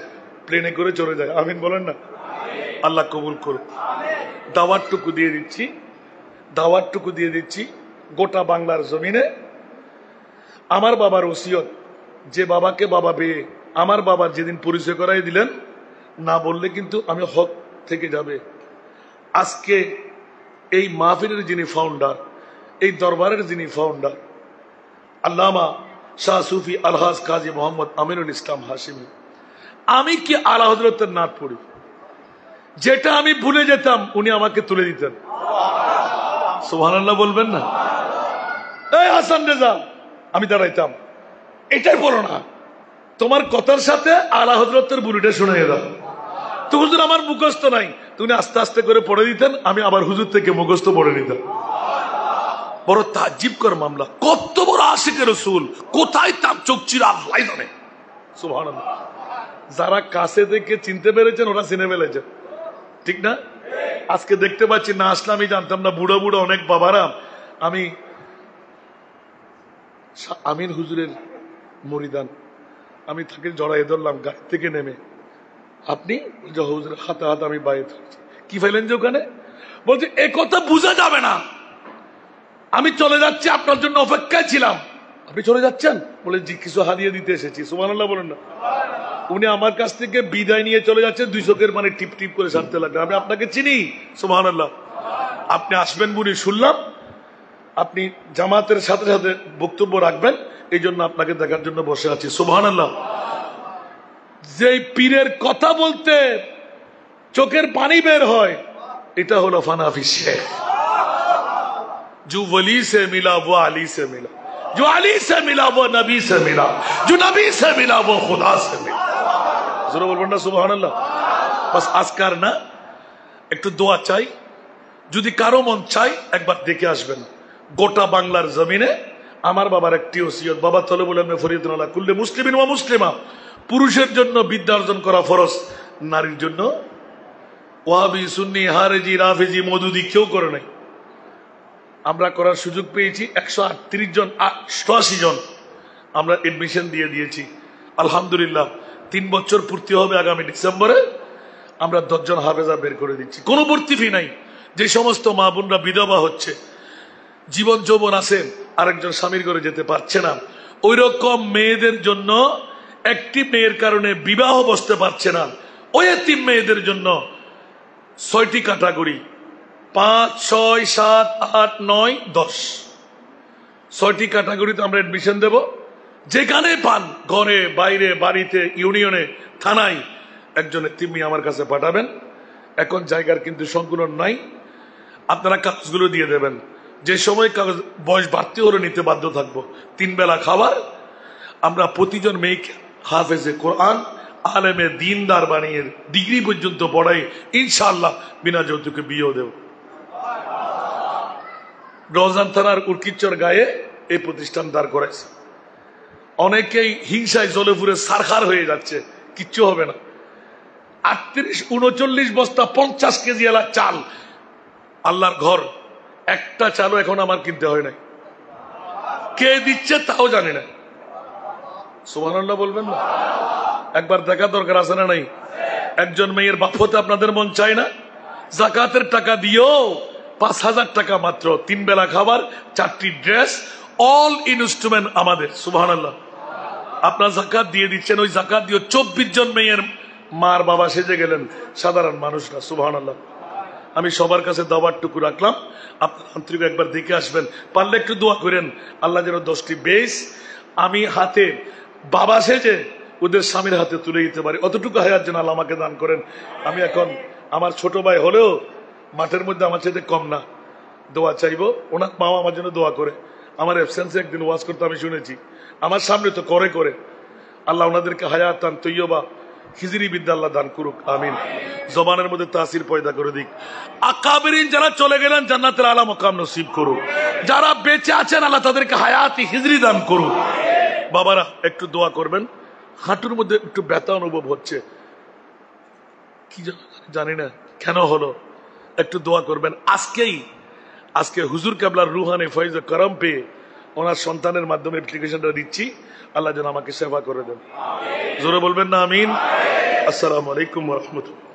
প্লেনে করে চলে যায়। আমিন বলেন না? আল্লাহ কবুল করুন। দাওয়াতটুকু দিয়ে দিচ্ছি গোটা বাংলার জমিনে। আমার বাবার ওসিয়ত, যে বাবাকে বাবা পেয়ে আমার বাবার যেদিন পরিচয় করাই দিলেন, না বললে কিন্তু আমি হক থেকে যাবে। আজকে এই মাহফিলের যিনি ফাউন্ডার, এই দরবারের যিনি ফাউন্ডার, আল্লামা শাহ সুফি আলহাজ কাজী মোহাম্মদ আমিনুল ইসলাম হাশিমি। আমি কি আলা হযরতের নাত পড়ি, যেটা আমি ভুলে যেতাম উনি আমাকে তুলে দিতেন। সুবহানাল্লাহ বলবেন না? এই হাসান রেজা, আমি দাঁড়াইতাম, এটাই বলো না, তোমার কথার সাথে আলা হযরতের বুলিটা শুনিয়ে দাও। তো হুজুর আমার মুখস্থ নাই, তুমি আস্তে আস্তে করে পড়ে দিতেন, আমি আবার হুজুর থেকে মুখস্থ পড়ে নিতাম। বড় তাজ্জিব কর মামলা। কত বড় আশিকে রাসূল, কোথায় তার চোখ চিরা আল্লাহই জানে। সুবহানাল্লাহ। যারা কাছে থেকে চিনতে পেরেছেন ওরা চিনে ফেলেছেন, ঠিক না? আজকে দেখতে পাচ্ছি, না আসলে আমি জানতাম না, বুড়া বুড়া অনেক বাবারা। আমি আমিন হুজুরের মুরিদান, আমি তাকে জড়াই ধরলাম গাড়ি থেকে নেমে। আপনি হুজুরের হাতে হাতে আমি বাইরে কি ফেলেন যে ওখানে? বলছে এ কথা বোঝা যাবে না, আমি চলে যাচ্ছি, আপনার জন্য অপেক্ষায় ছিলাম। আপনি চলে যাচ্ছেন? বলে জি, কিছু হারিয়ে দিতে এসেছি। সুবহানাল্লাহ বলেন না? উনি আমার কাছ থেকে বিদায় নিয়ে চলে যাচ্ছেন, 2 চোখের মানে টিপ টিপ করে সারতে লাগলেন। আমি আপনাকে চিনি। সুবহানাল্লাহ। আপনি আসবেন বলে শুনলাম, আপনি জামাতের সাথে সাথে বক্তব্য রাখবেন, এই জন্য আপনাকে দেখার জন্য বসে আছি। সুবহানাল্লাহ। যে পীরের কথা বলতে চোখের পানি বের হয়, এটা হলো ফানাফি শেখ। जो वली से मिला वो अली से मिला, जो अली से मिला वो नबी से मिला, जो नबी से मिला वो खुदा से मिला। जरूर बोलবেন না সুবহানাল্লাহ। বাস আজকার না, একটু দোয়া চাই। যদি কারো মন চাই একবার দেখে আসবেন গোটা বাংলার জমিনে আমার বাবার একটি ওসিয়ত, বাবা তলবুল ইলম ফরিদুন আলা কুল্লি মুসলিমিন ওয়া মুসলিমা, পুরুষের জন্য বিদ্যা অর্জন করা ফরজ, নারীর জন্য ওয়াহাবি সুন্নি হারেজি রাফেজি মওদুদি কেউ করে নাই। আমরা করার সুযোগ পেয়েছি 138 জন 88 জন আমরা এডমিশন দিয়ে দিয়েছি আলহামদুলিল্লাহ। 3 বছর পূর্তি হবে আগামী ডিসেম্বরে। আমরা 10 জন হাফেজা বের করে দিচ্ছি, কোনো ভর্তি ফি নাই। যে সমস্ত মা বোনরা বিধবা হচ্ছে, জীবন যৌবন আছে, আরেকজন স্বামীর ঘরে যেতে পারছে না, ওই রকম মেয়েদের জন্য, একটি মেয়ের কারণে বিবাহ বসতে পারছে না, ওই এতিম মেয়েদের জন্য 6টি ক্যাটাগরি 5, 6, 7, 8, 9, 10 6টি ক্যাটাগরিতে আমরা এডমিশন দেব। যেখানে পান, ঘরে বাইরে বাড়িতে ইউনিয়নে থানায় একজন এতিম মেয়ে আমার কাছে পাঠাবেন। এখন জায়গার কিন্তু সংকুলন নাই, আপনারা কাগজগুলো দিয়ে দেবেন। যে সময় কাগজ বয়স বাড়তি হলে নিতে বাধ্য থাকবো। 3 বেলা খাবার, আমরা প্রতিজন মেয়েকে হাফেজে কোরআন আলেমে দিনদার বানিয়ে ডিগ্রি পর্যন্ত পড়াই, ইনশাআল্লাহ বিনা যৌতুকে বিয়েও দেব। রওজান থানার উর্কিচর গায়ে এই প্রতিষ্ঠান দাঁড় করাইছে। অনেকেই হিংসায় জ্বলে পুড়ে সারখার হয়ে যাচ্ছে, কিচ্ছু হবে না। 38-39 বস্তা 50 কেজি এলা চাল, আল্লাহর ঘর, একটা চালও এখন আমার কিনতে হয় নাই। কে দিচ্ছে তাও জানি না। সুবহানাল্লাহ বলবেন না? একবার দেখা দরকার আছে না নাই? একজন মেয়ের বাপ হতে আপনাদের মন চায় না? যাকাতের টাকা দিয়েও 5000 টাকা মাত্র, 3 বেলা খাবার, 4টি ড্রেস, অল ইনস্ট্রুমেন্ট আমাদের। সুবহানাল্লাহ। আপনার জাকাত দিয়ে দিচ্ছেন, ওই জাকাত দিয়ে 24 জন মেয়ের মার বাবা সেজে গেলেন, সাধারণ মানুষরা। সুবহানাল্লাহ। আমি সবার কাছে দাওয়াতটুকু রাখলাম, আপনার আন্তরিক একবার দেখে আসবেন, পারলে একটু দোয়া করেন আল্লাহ যেন 10টি বেশ আমি হাতে বাবা সেজে ওদের স্বামীর হাতে তুলে দিতে পারি, অতটুকু হায়াত যেন আল্লাহ আমাকে দান করেন। আমি এখন আমার ছোট ভাই হলেও মাঠের মধ্যে আমার চাইতে কম না, দোয়া চাইবো। ওনার মাও আমার জন্য দোয়া করে, আমার অ্যাবসেন্সে একদিন ওয়াজ করতে আমি শুনেছি, আমার সামনে তো করে করে। আল্লাহ ওনাদেরকে হায়াত দান তৈয়বা খিজরি বিদ্যা আল্লাহ দান করুক, আমিন। জবানের মধ্যে তাসির পয়দা করে দিক। আকাবেরিন যারা চলে গেলেন জান্নাতের আলা মাকাম নসিব করুক, যারা বেঁচে আছেন আল্লাহ তাদেরকে হায়াতি খিজরি দান করুক। বাবারা একটু দোয়া করবেন, হাঁটুর মধ্যে একটু ব্যথা অনুভব হচ্ছে, কি জানি না কেন হলো, একটু দোয়া করবেন। আজকে হুজুর কেবলার রুহানি ফয়েজ করম পেয়ে ওনার সন্তানের মাধ্যমে অ্যাপ্লিকেশনটা দিচ্ছি, আল্লাহ যেন আমাকে সেবা করে দেন। জোরে বলবেন না আমিন। আসসালামু আলাইকুম ওয়া রাহমাতুল্লাহ।